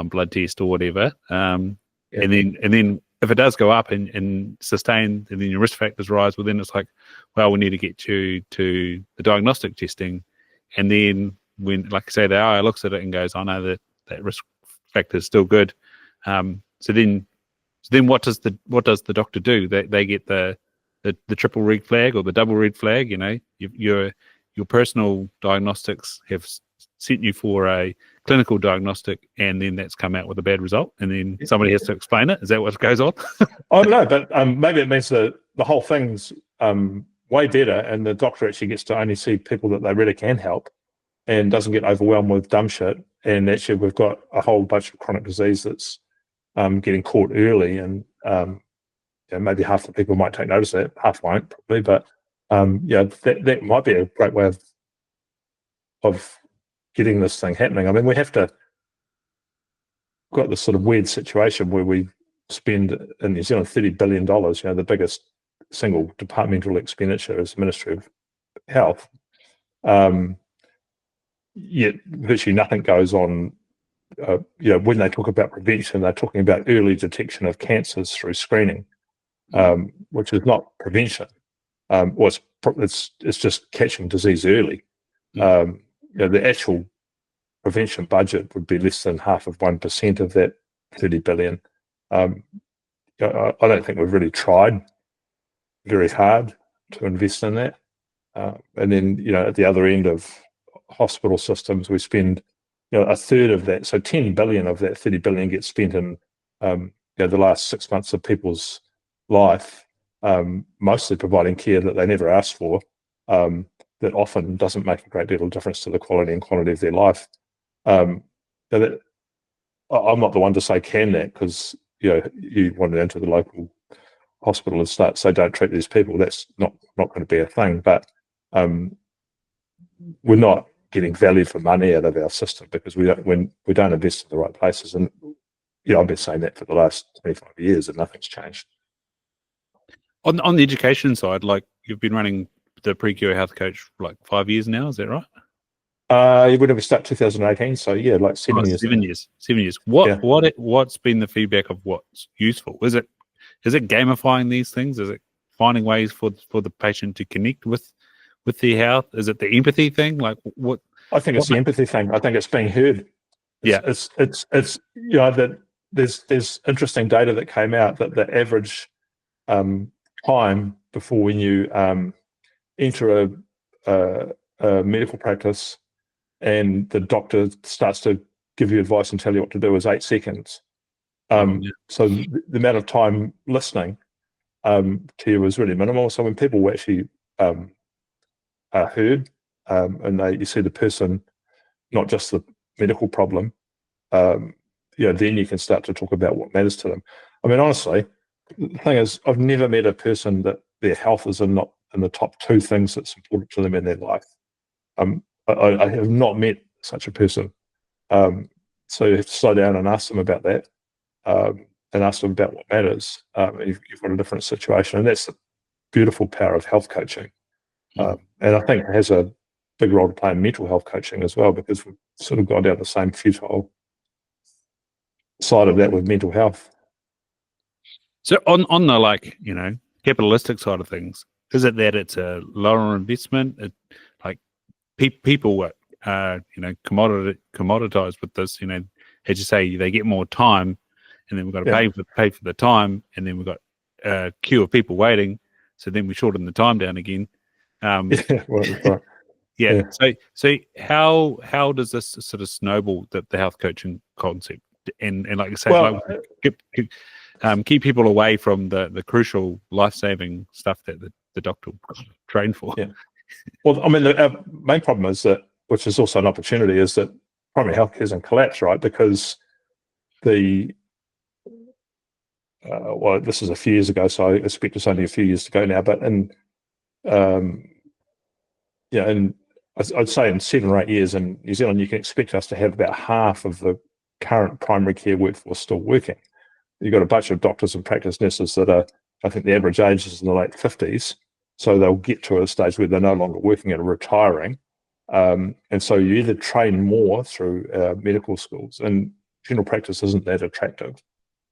[SPEAKER 1] blood test or whatever. And then if it does go up and sustain, and then your risk factors rise, well, then it's like, well, we need to get you to the diagnostic testing. And then when, like I say, the AI looks at it and goes, I know that risk factor is still good. So then what does the doctor do? They get the triple red flag or the double red flag. Your personal diagnostics have sent you for a clinical diagnostic, and then that's come out with a bad result, and then somebody has to explain it. Is that what goes on?
[SPEAKER 2] I don't know, but maybe it means that the whole thing's more way better, and the doctor actually gets to only see people that they really can help and doesn't get overwhelmed with dumb shit. And actually, we've got a whole bunch of chronic disease that's getting caught early, and maybe half the people might take notice of it, half won't probably, but that might be a great way of getting this thing happening. I mean, we've got this sort of weird situation where we spend in New Zealand $30 billion, the biggest single departmental expenditure is the Ministry of Health. Yet virtually nothing goes on. When they talk about prevention, they're talking about early detection of cancers through screening, which is not prevention. It's just catching disease early. The actual prevention budget would be less than 0.5% of that 30 billion. I don't think we've really tried very hard to invest in that. And then, at the other end of hospital systems, we spend, a third of that. So 10 billion of that 30 billion gets spent in, the last 6 months of people's life, mostly providing care that they never asked for, that often doesn't make a great deal of difference to the quality and quantity of their life. I'm not the one to say can that, because you wander into the local hospital and start say don't treat these people. That's not going to be a thing. But we're not getting value for money out of our system because we don't invest in the right places. And I've been saying that for the last 25 years, and nothing's changed.
[SPEAKER 1] On the education side, like you've been running the PreKure Health Coach for like 5 years now, is that right?
[SPEAKER 2] When did we start? 2018. So yeah, like 7 years.
[SPEAKER 1] 7 years. 7 years. What's been the feedback of what's useful? Is it gamifying these things? Is it finding ways for the patient to connect with their health? Is it the empathy thing? Like what?
[SPEAKER 2] I think it's the empathy thing. I think it's being heard. It's that there's interesting data that came out that the average time before when you enter a medical practice and the doctor starts to give you advice and tell you what to do is 8 seconds. So the amount of time listening to you is really minimal. So when people actually are heard, and you see the person, not just the medical problem, then you can start to talk about what matters to them. I mean, honestly, the thing is, I've never met a person that their health is not in the top 2 things that's important to them in their life. I have not met such a person. So you have to slow down and ask them about that, and ask them about what matters. You've got a different situation, and that's the beautiful power of health coaching. And I think it has a big role to play in mental health coaching as well, because we've sort of gone down the same futile side of that with mental health.
[SPEAKER 1] So on the capitalistic side of things, is it that it's a lower investment? People are commoditized with this. As you say, they get more time, and then we've got to pay for the time, and then we've got a queue of people waiting. So then we shorten the time down again.
[SPEAKER 2] Right.
[SPEAKER 1] Yeah. So how does this sort of snowball the health coaching concept? And like I say, keep people away from the crucial life-saving stuff that the doctor trained for.
[SPEAKER 2] Yeah. Well, I mean, our main problem is that, which is also an opportunity, is that primary healthcare is in collapse, right? Because this is a few years ago, so I expect it's only a few years to go now. But I'd say in 7 or 8 years in New Zealand, you can expect us to have about half of the current primary care workforce still working. You've got a bunch of doctors and practice nurses that are, I think the average age is in the late 50s. So they'll get to a stage where they're no longer working and retiring. And so you either train more through medical schools, and general practice isn't that attractive,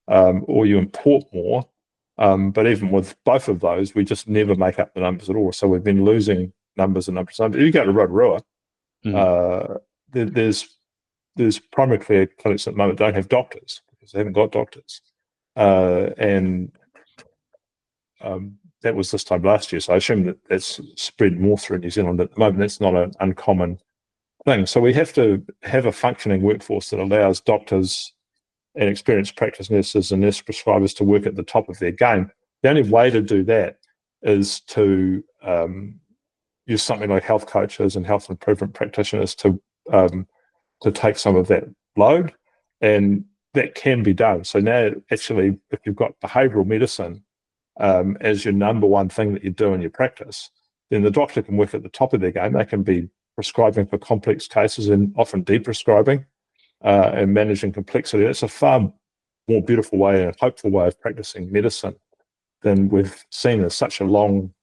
[SPEAKER 2] or you import more. But even with both of those, we just never make up the numbers at all. So we've been losing numbers. If you go to Rotorua, there's primary care clinics at the moment that don't have doctors because they haven't got doctors. That was this time last year, so I assume that that's spread more through New Zealand at the moment. That's not an uncommon thing. So we have to have a functioning workforce that allows doctors and experienced practice nurses and nurse prescribers to work at the top of their game. The only way to do that is to use something like health coaches and health improvement practitioners to take some of that load, and that can be done. So now, actually, if you've got behavioural medicine as your number one thing that you do in your practice, then the doctor can work at the top of their game. They can be prescribing for complex cases and often de-prescribing and managing complexity. It's a far more beautiful way and hopeful way of practicing medicine than we've seen in such a long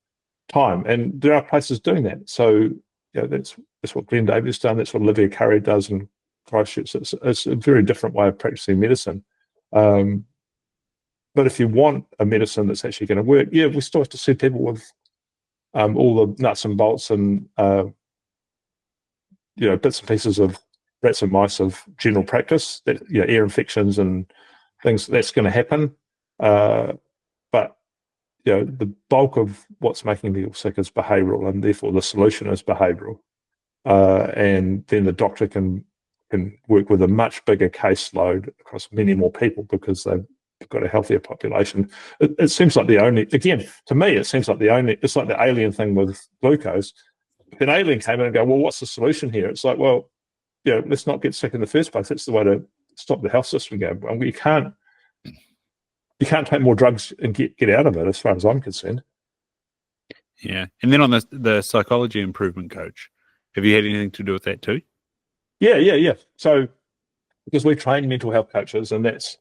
[SPEAKER 2] time. And there are places doing that. So that's what Glenn Davies done. That's what Olivia Curry does in Christchurch. It's a very different way of practicing medicine. But if you want a medicine that's actually going to work, we still have to see people with all the nuts and bolts and bits and pieces of rats and mice of general practice. That ear infections and things, that's going to happen. But the bulk of what's making people sick is behavioural, and therefore the solution is behavioural. And then the doctor can work with a much bigger caseload across many more people because they've got a healthier population. It seems like to me, it's like the alien thing with glucose. If an alien came in and go, well, what's the solution here? It's like, well, let's not get sick in the first place. That's the way to stop the health system going. Well, you can't take more drugs and get out of it, as far as I'm concerned.
[SPEAKER 1] Yeah. And then on the psychology improvement coach, have you had anything to do with that too?
[SPEAKER 2] Yeah. So, because we train mental health coaches, and that's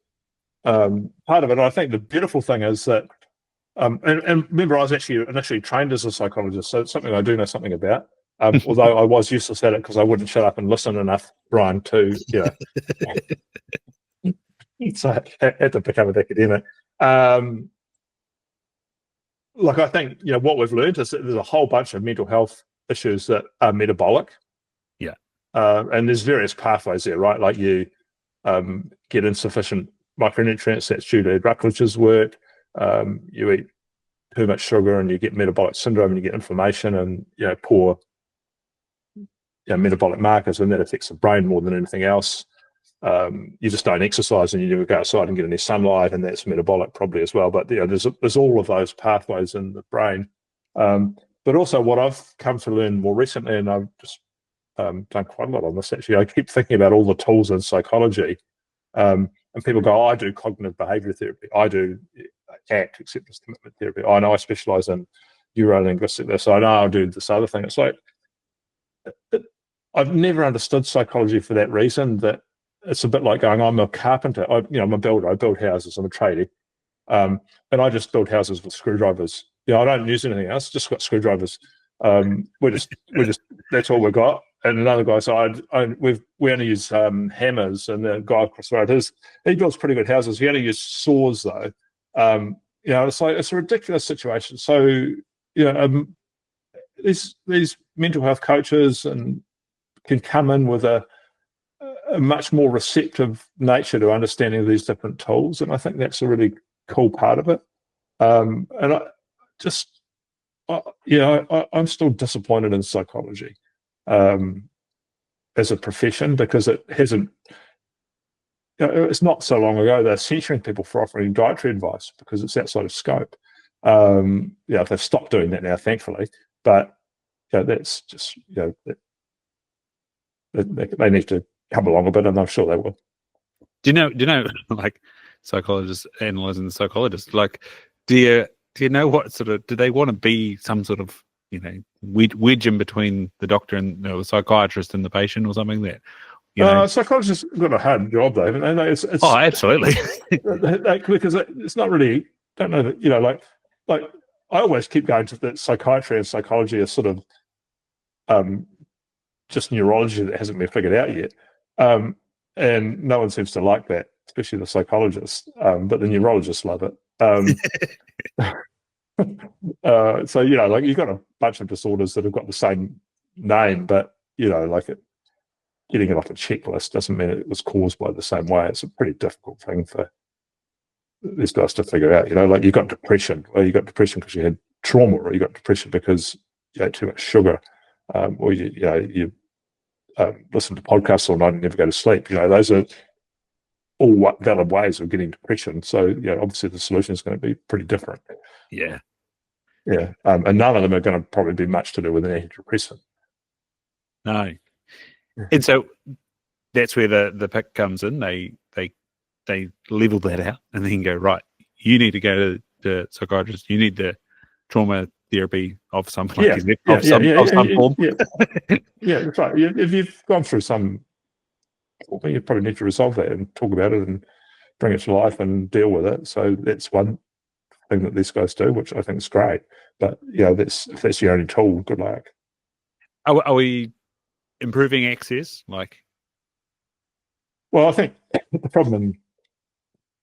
[SPEAKER 2] part of it. I think the beautiful thing is that, and remember, I was actually initially trained as a psychologist, so it's something I do know something about. Although I was useless at it because I wouldn't shut up and listen enough, Brian, to so I had to become an academic. I think what we've learned is that there's a whole bunch of mental health issues that are metabolic.
[SPEAKER 1] Yeah.
[SPEAKER 2] And there's various pathways there, right? Like you get insufficient micronutrients, that's due to Rutledge's work. You eat too much sugar and you get metabolic syndrome and you get inflammation and poor metabolic markers, and that affects the brain more than anything else. You just don't exercise and you never go outside and get any sunlight, and that's metabolic probably as well. But there's all of those pathways in the brain. But also what I've come to learn more recently, and I've just done quite a lot on this actually, I keep thinking about all the tools in psychology. And people go, I do cognitive behavior therapy. I do ACT, acceptance commitment therapy. I know I specialize in neuro-linguistic this. I know I'll do this other thing. It's like, I've never understood psychology for that reason, that it's a bit like going, I'm a carpenter. I'm a builder. I build houses. I'm a tradie. And I just build houses with screwdrivers. I don't use anything else. Just got screwdrivers. We just that's all we got. And another guy said, we only use hammers. And the guy across the road, he builds pretty good houses. He only uses saws though. It's like, it's a ridiculous situation. So these mental health coaches can come in with a much more receptive nature to understanding these different tools, and I think that's a really cool part of it. And I'm still disappointed in psychology as a profession, because it hasn't. It's not so long ago they're censuring people for offering dietary advice because it's outside of scope. They've stopped doing that now, thankfully, but that's just they need to come along a bit, and I'm sure they will.
[SPEAKER 1] Do you know, like psychologists analyzing the psychologists, like, do you know what sort of, do they want to be some sort of, wedge in between the doctor and the psychiatrist and the patient or something that,
[SPEAKER 2] psychologists have got a hard job though, haven't they? It's
[SPEAKER 1] absolutely.
[SPEAKER 2] Because it's not really, don't know that, like I always keep going to that psychiatry and psychology are sort of just neurology that hasn't been figured out yet. And no one seems to like that, especially the psychologists, but the neurologists love it. So, you've got a bunch of disorders that have got the same name, but, getting it off a checklist doesn't mean it was caused by the same way. It's a pretty difficult thing for these guys to figure out. Like you got depression. Well, you got depression because you had trauma, or you got depression because you ate too much sugar, or you listen to podcasts all night and never go to sleep. Those are all valid ways of getting depression. So, obviously the solution is going to be pretty different.
[SPEAKER 1] Yeah.
[SPEAKER 2] Yeah, and none of them are going to probably be much to do with an antidepressant.
[SPEAKER 1] No. And so that's where the pick comes in. They level that out and then go, right, you need to go to the psychiatrist. You need the trauma therapy of some, like you said, of some form.
[SPEAKER 2] Yeah, that's right. If you've gone through some, well, you probably need to resolve that and talk about it and bring it to life and deal with it. So that's one thing that these guys do, which I think is great. But if that's your only tool, good luck.
[SPEAKER 1] Are we improving access?
[SPEAKER 2] Well, I think the problem in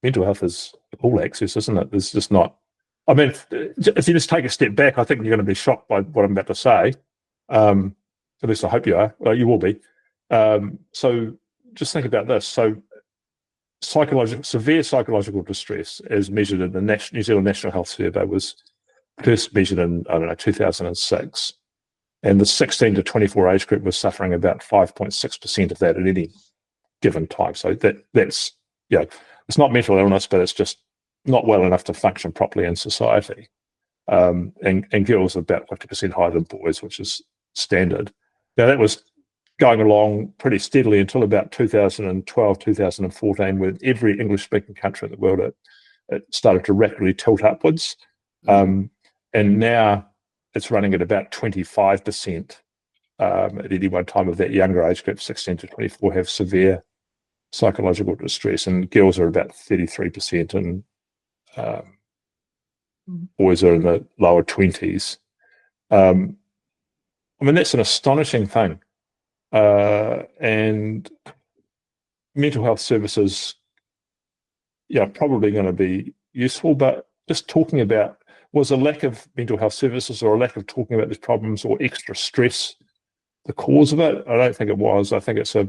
[SPEAKER 2] mental health is all access, isn't it? There's just not. I mean, if you just take a step back, I think you're going to be shocked by what I'm about to say. At least I hope you are. Well, you will be. So just think about this. So severe psychological distress, as measured in the New Zealand National Health Survey, was first measured in 2006, and the 16 to 24 age group was suffering about 5.6% of that at any given time. So that's it's not mental illness, but it's just not well enough to function properly in society. And girls are about 50% higher than boys, which is standard. Now, that was going along pretty steadily until about 2012, 2014, with every English-speaking country in the world, it started to rapidly tilt upwards. And now it's running at about 25% at any one time of that younger age group, 16 to 24, have severe psychological distress, and girls are about 33%, and boys are in the lower 20s. I mean, that's an astonishing thing. And mental health services, probably going to be useful, but just talking about, was a lack of mental health services or a lack of talking about these problems or extra stress the cause of it? I don't think it was. I think it's a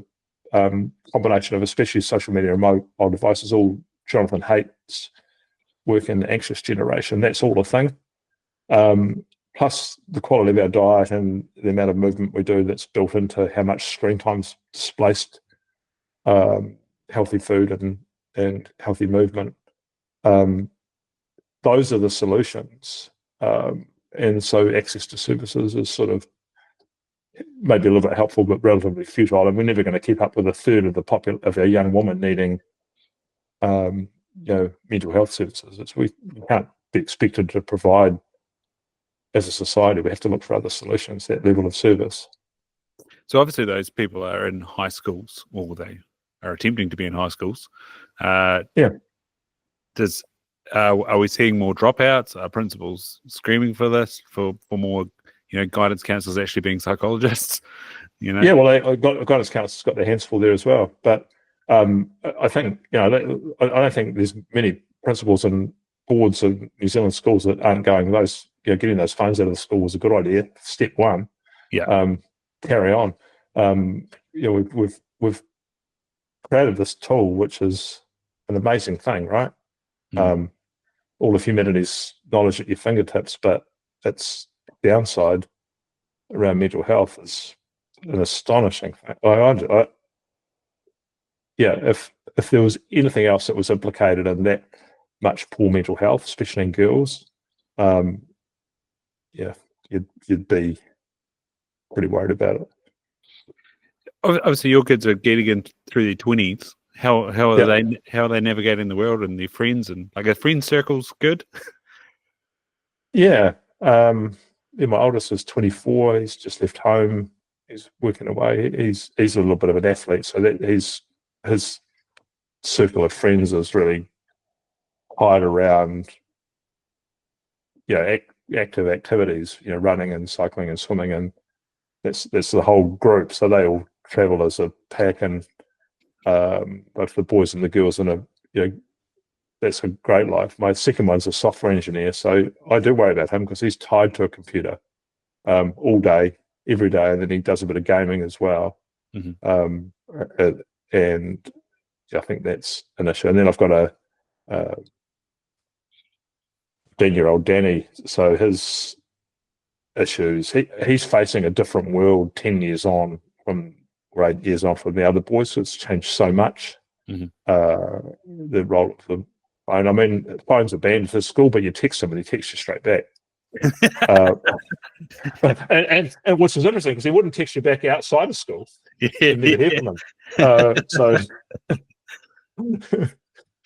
[SPEAKER 2] combination of, especially social media and mobile devices, all Jonathan Haidt's work in the anxious generation. That's all a thing. Plus the quality of our diet and the amount of movement we do that's built into how much screen time's displaced healthy food and healthy movement. Those are the solutions. And so access to services is sort of maybe a little bit helpful, but relatively futile. And we're never going to keep up with a third of our young women needing, mental health services. We can't be expected to provide, as a society. We have to look for other solutions, that level of service.
[SPEAKER 1] So obviously those people are in high schools, or they are attempting to be in high schools. Are we seeing more dropouts? Are principals screaming for this, for more, guidance counsellors actually being psychologists?
[SPEAKER 2] Yeah, well, guidance counsellors got their hands full there as well. But I think, I don't think there's many principals and boards of New Zealand schools that aren't going, getting those phones out of the school was a good idea. Step one.
[SPEAKER 1] Yeah.
[SPEAKER 2] Carry on. We've created this tool, which is an amazing thing, right? All of humanity's knowledge at your fingertips, but its downside around mental health is an astonishing thing. If there was anything else that was implicated in that much poor mental health, especially in girls, you'd be pretty worried about it.
[SPEAKER 1] Obviously, your kids are getting in through their 20s. How are they navigating the world and their friends, and like, a friend circle's good?
[SPEAKER 2] Yeah. My oldest is 24. He's just left home. He's working away. He's a little bit of an athlete, so that his circle of friends is really tied around active activities, running and cycling and swimming, and that's the whole group. So they all travel as a pack, and both the boys and the girls, and that's a great life. My second one's a software engineer, so I do worry about him because he's tied to a computer all day, every day, and then he does a bit of gaming as well. And I think that's an issue. And then I've got a 10-year-old Danny, so his issues, he's facing a different world 10 years on from, or 8 years on from the other boys. So it's changed so much. The role of the phone. I mean, phones are banned for school, but you text somebody, he texts you straight back. Uh, and which is interesting because he wouldn't text you back outside of school.
[SPEAKER 1] Yeah,
[SPEAKER 2] You never hear
[SPEAKER 1] yeah,
[SPEAKER 2] from him. So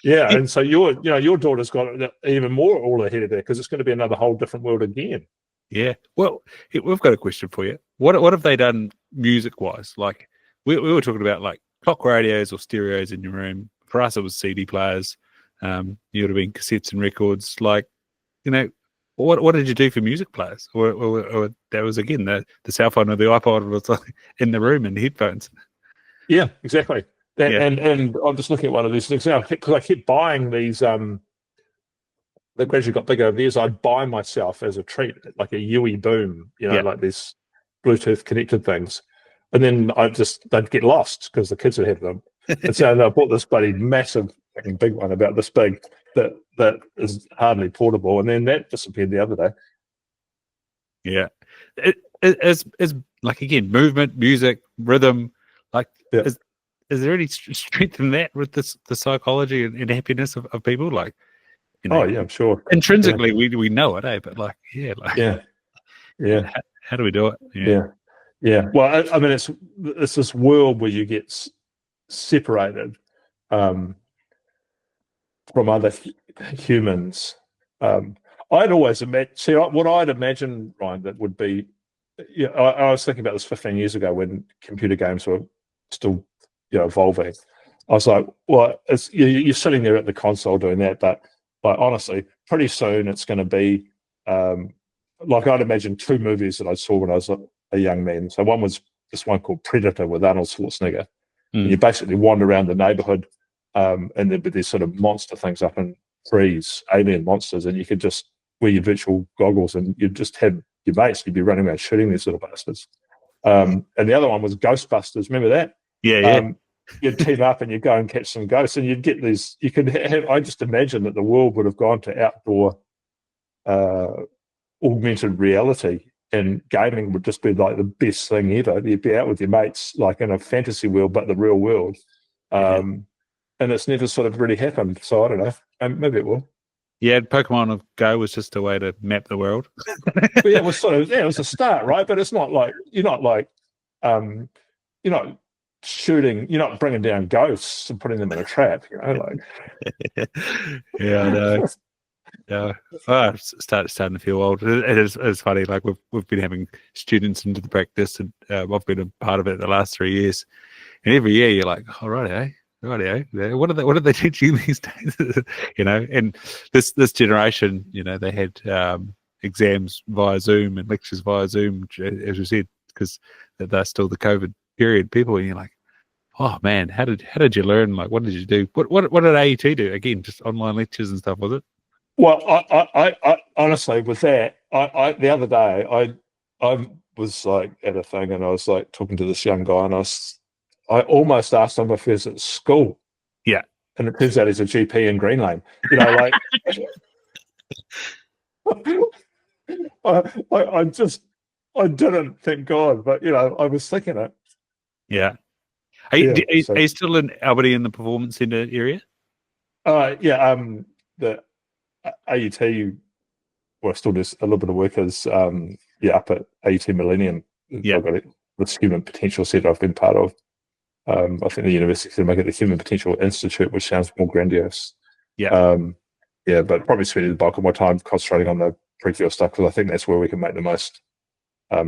[SPEAKER 2] yeah, and so your daughter's got even more all ahead of her because it's going to be another whole different world again.
[SPEAKER 1] yeah. Well, we've got a question for you. What have they done music wise? Like we were talking about like clock radios or stereos in your room. For us, it was CD players. You would have been cassettes and records. Like, you know, what did you do for music players? Or that was again the cell phone or the iPod was like in the room and the headphones.
[SPEAKER 2] Yeah, exactly.
[SPEAKER 1] Yeah,
[SPEAKER 2] And I'm just looking at one of these things now because I keep buying these. They gradually got bigger over the years. I'd buy myself as a treat, like a Yui Boom,
[SPEAKER 1] yeah,
[SPEAKER 2] like these Bluetooth connected things. And then they'd get lost because the kids would have them. And so I bought this bloody massive fucking big one about this big that is hardly portable. And then that disappeared the other day.
[SPEAKER 1] yeah. Is like again movement, music, rhythm. Like,
[SPEAKER 2] Yeah.
[SPEAKER 1] is there any strength in that with the psychology and happiness of people? Like,
[SPEAKER 2] Oh yeah, I'm sure.
[SPEAKER 1] intrinsically we know it, eh? But like, yeah, like,
[SPEAKER 2] Yeah. Yeah.
[SPEAKER 1] how do we do it?
[SPEAKER 2] Yeah. Yeah. Well, I mean, it's this world where you get separated um, from other humans. Um, I'd always what I'd imagine, Ryan, that would be. Yeah, I was thinking about this 15 years ago when computer games were still, evolving. I was like, well, you're sitting there at the console doing that, but like honestly, pretty soon it's going to be like I'd imagine two movies that I saw when I was a young man. So one was this one called Predator with Arnold Schwarzenegger, and you basically wander around the neighborhood, and there'd be these sort of monster things up in trees, alien monsters, and you could just wear your virtual goggles and you'd just have your mates, you'd be running around shooting these little bastards. And the other one was Ghostbusters. Remember that?
[SPEAKER 1] Yeah, yeah,
[SPEAKER 2] You'd team up and you'd go and catch some ghosts, and you'd get these. You could have. I just imagine that the world would have gone to outdoor uh, augmented reality, and gaming would just be like the best thing ever. You'd be out with your mates, like in a fantasy world, but the real world.
[SPEAKER 1] yeah.
[SPEAKER 2] And it's never sort of really happened. So I don't know. Maybe it will.
[SPEAKER 1] Yeah, Pokemon Go was just a way to map the world.
[SPEAKER 2] But yeah, it was it was a start, right? But it's not like um, you're not shooting, you're not bringing down ghosts and putting them in a trap, like.
[SPEAKER 1] Yeah, I know. Yeah, it's starting to feel old. It's funny. Like we've been having students into the practice, and I've been a part of it the last 3 years. And every year you're like, all right, eh? Right, eh? What did they teach you these days? And this generation, they had exams via Zoom and lectures via Zoom, as you said, because they're still the COVID period people, and you're like, oh man, how did you learn? Like, what did you do? What did AET do? Again, just online lectures and stuff, was it?
[SPEAKER 2] Well, I honestly, with that, I the other day, I was like at a thing, and I was like talking to this young guy, and I almost asked him if he's at school.
[SPEAKER 1] Yeah.
[SPEAKER 2] And it turns out he's a GP in Green Lane. Like I didn't, thank God, but I was thinking it.
[SPEAKER 1] Yeah.
[SPEAKER 2] Yeah.
[SPEAKER 1] Are you still in Albany in the Performance Centre area?
[SPEAKER 2] Yeah. The AUT, well, still does a little bit of work as up at AUT Millennium.
[SPEAKER 1] Yeah.
[SPEAKER 2] I've got this Human Potential Centre I've been part of. I think the university to make it the Human Potential Institute, which sounds more grandiose.
[SPEAKER 1] Yeah.
[SPEAKER 2] But probably spending the bulk of my time concentrating on the PreKure stuff because I think that's where we can make the most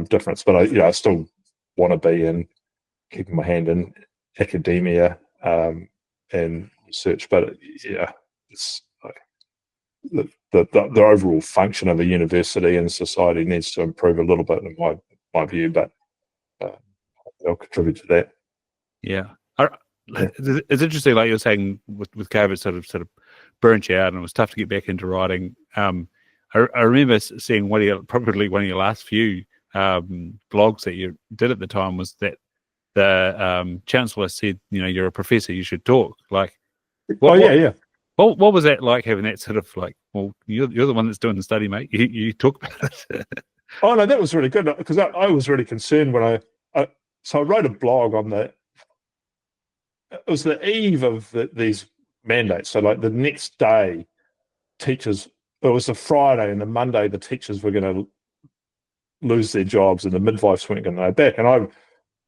[SPEAKER 2] difference. But I still want to be in keeping my hand in academia and research. But yeah, it's like the overall function of a university and society needs to improve a little bit in my view. But they'll contribute to that.
[SPEAKER 1] Yeah. It's interesting, like you're saying, with COVID sort of burnt you out, and it was tough to get back into writing. I remember seeing probably one of your last few blogs that you did at the time was that the chancellor said, you're a professor, you should talk. Like, what was that like, having that sort of like, well, you're the one that's doing the study, mate. You talk about it.
[SPEAKER 2] Oh no, that was really good because I was really concerned when I wrote a blog on the. It was the eve of these mandates. So like the next day, teachers it was a Friday, and the Monday the teachers were going to lose their jobs, and the midwives weren't going to go back.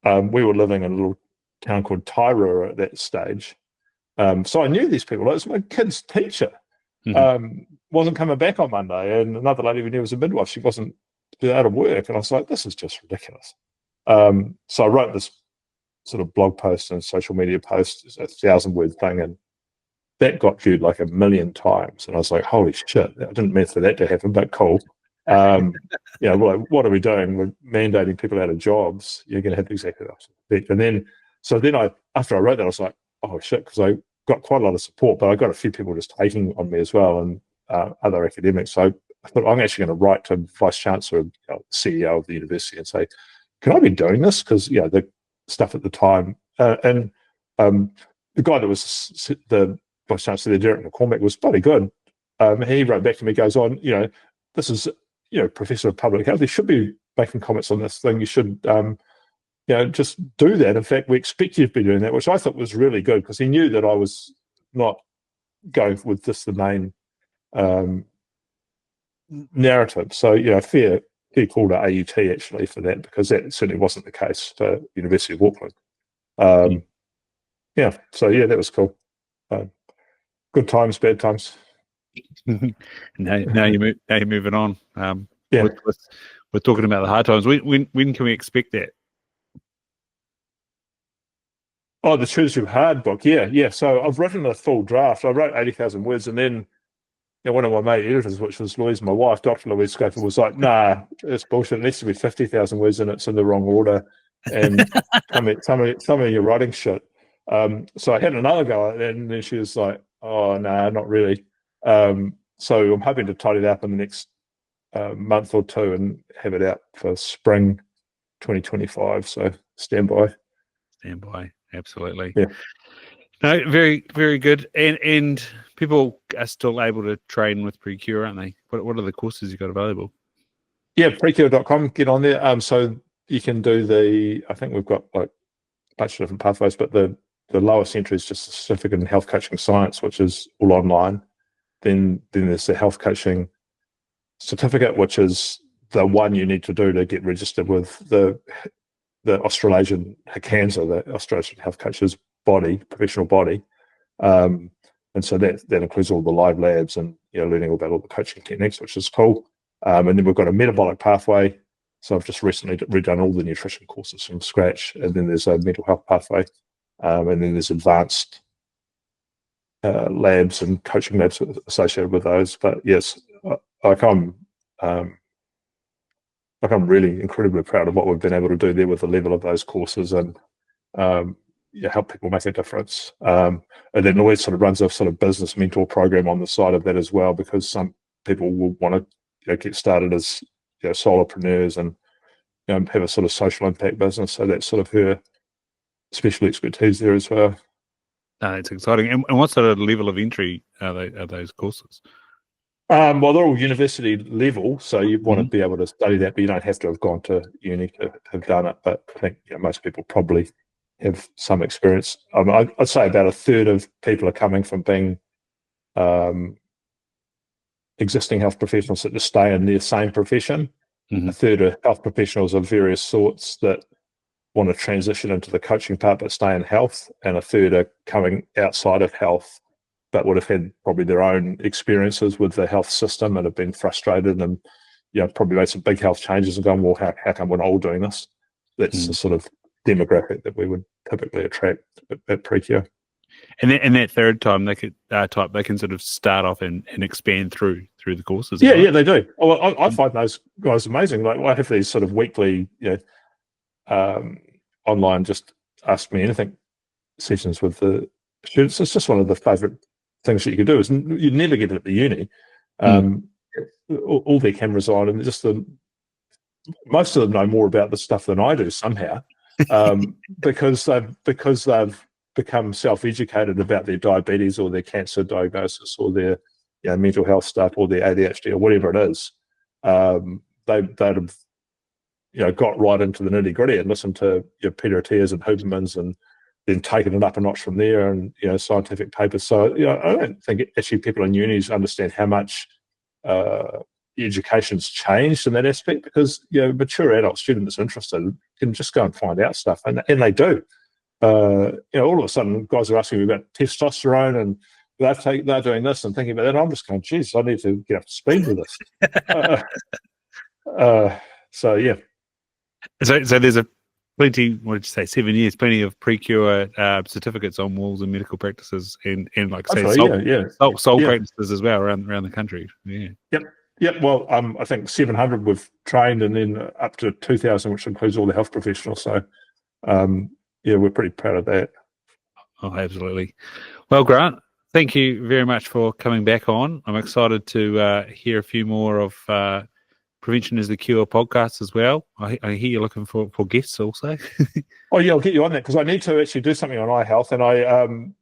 [SPEAKER 2] And we were living in a little town called Tairua at that stage. So I knew these people. It was my kid's teacher. Wasn't coming back on Monday, and another lady we knew was a midwife. She was out of work, and I was like, "This is just ridiculous." So I wrote this sort of blog post and social media post, a 1,000-word thing, and that got viewed like 1,000,000 times. And I was like, "Holy shit! I didn't mean for that to happen, but cool." What are we doing? We're mandating people out of jobs. You're going to have exactly the opposite effect. And then, after I wrote that, I was like, "Oh shit!" Because I got quite a lot of support, but I got a few people just hating on me as well, and other academics. So I thought I'm actually going to write to Vice Chancellor, CEO of the university, and say, "Can I be doing this?" Because the stuff at the time, and the guy that was the Vice Chancellor, Derek McCormack, was bloody good. He wrote back to me, goes on, this is Professor of Public Health. He should be making comments on this thing. You should just do that. In fact, we expect you to be doing that, which I thought was really good because he knew that I was not going with this the main narrative. So, fair call to AUT actually for that, because that certainly wasn't the case for University of Auckland. That was cool. Good times, bad times.
[SPEAKER 1] now you're moving on. We're talking about the hard times. When can we expect that?
[SPEAKER 2] Oh, the Choose Your Hard book. Yeah. So I've written a full draft. I wrote 80,000 words, and then one of my mate editors, which was Louise, my wife, Dr. Louise Schofield, was like, "Nah, it's bullshit. It needs to be 50,000 words, and it's in the wrong order. And some of your writing shit." So I had another go at it, and then she was like, "Oh, nah, not really." So I'm hoping to tidy it up in the next month or two and have it out for spring 2025. So stand by.
[SPEAKER 1] Absolutely.
[SPEAKER 2] Yeah.
[SPEAKER 1] No, very, very good. And people are still able to train with PreKure, aren't they? What are the courses you've got available?
[SPEAKER 2] Yeah, PreKure.com, get on there. So you can do I think we've got like a bunch of different pathways, but the lowest entry is just a certificate in health coaching science, which is all online. Then there's the health coaching certificate, which is the one you need to do to get registered with the Australasian HCANSA, the Australian Health Coaches body, professional body. And so that includes all the live labs and learning about all the coaching techniques, which is cool. And then we've got a metabolic pathway. So I've just recently redone all the nutrition courses from scratch. And then there's a mental health pathway. And then there's advanced labs and coaching labs associated with those. But yes, I'm really incredibly proud of what we've been able to do there with the level of those courses, and help people make a difference. And then Louise sort of runs a sort of business mentor program on the side of that as well, because some people will want to get started as solopreneurs and have a sort of social impact business. So that's sort of her special expertise there as well.
[SPEAKER 1] It's exciting. And what sort of level of entry are those courses?
[SPEAKER 2] Well, they're all university level, so you want to be able to study that, but you don't have to have gone to uni to have done it. But I think most people probably have some experience. I'd say about a third of people are coming from being existing health professionals that just stay in their same profession. A third are health professionals of various sorts that want to transition into the coaching part but stay in health, and a third are coming outside of health but would have had probably their own experiences with the health system and have been frustrated and probably made some big health changes and gone, well, how come we're not all doing this? That's the sort of demographic that we would typically attract at PreKure.
[SPEAKER 1] And that third time they can sort of start off and expand through the courses.
[SPEAKER 2] Yeah, they do. Well, I find those guys amazing. Like I have these sort of weekly, online just ask me anything sessions with the students. It's just one of the favourite things that you can do. Is you never get it at the uni. All their cameras on, and just most of them know more about the stuff than I do somehow, because they've become self-educated about their diabetes or their cancer diagnosis or their mental health stuff or their ADHD or whatever it is. They'd have got right into the nitty-gritty and listened to Peter Attia's and Huberman's and then taken it up a notch from there, and scientific papers. So I don't think actually people in unis understand how much education's changed in that aspect, because mature adult students interested can just go and find out stuff, and they do. All of a sudden, guys are asking me about testosterone, and they're doing this and thinking about that. And I'm just going, geez, I need to get up to speed with this. So yeah.
[SPEAKER 1] So there's plenty. What did you say? 7 years. Plenty of PreKure certificates on walls and medical practices, and like I say, soul practices as well around the country. Yeah.
[SPEAKER 2] Yep. Well, I think 700 we've trained, and then up to 2,000, which includes all the health professionals. So, we're pretty proud of that.
[SPEAKER 1] Oh, absolutely. Well, Grant, thank you very much for coming back on. I'm excited to hear a few more of Prevention is the Cure podcast as well. I hear you're looking for guests also.
[SPEAKER 2] Oh yeah, I'll get you on that, because I need to actually do something on eye health, and I'm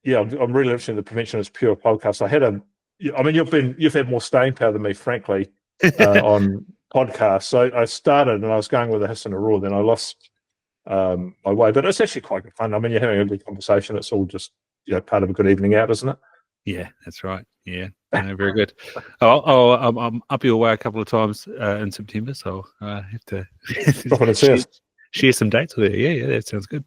[SPEAKER 2] really interested in the Prevention is Pure podcast. You've had more staying power than me, frankly, on podcasts. So I started and I was going with a hiss and a roar, then I lost my way. But it's actually quite good fun. You're having a good conversation. It's all just part of a good evening out, isn't it?
[SPEAKER 1] Yeah, that's right. Yeah, very good. I'm up your way a couple of times in September, so I have to share some dates with you. Yeah, that sounds good.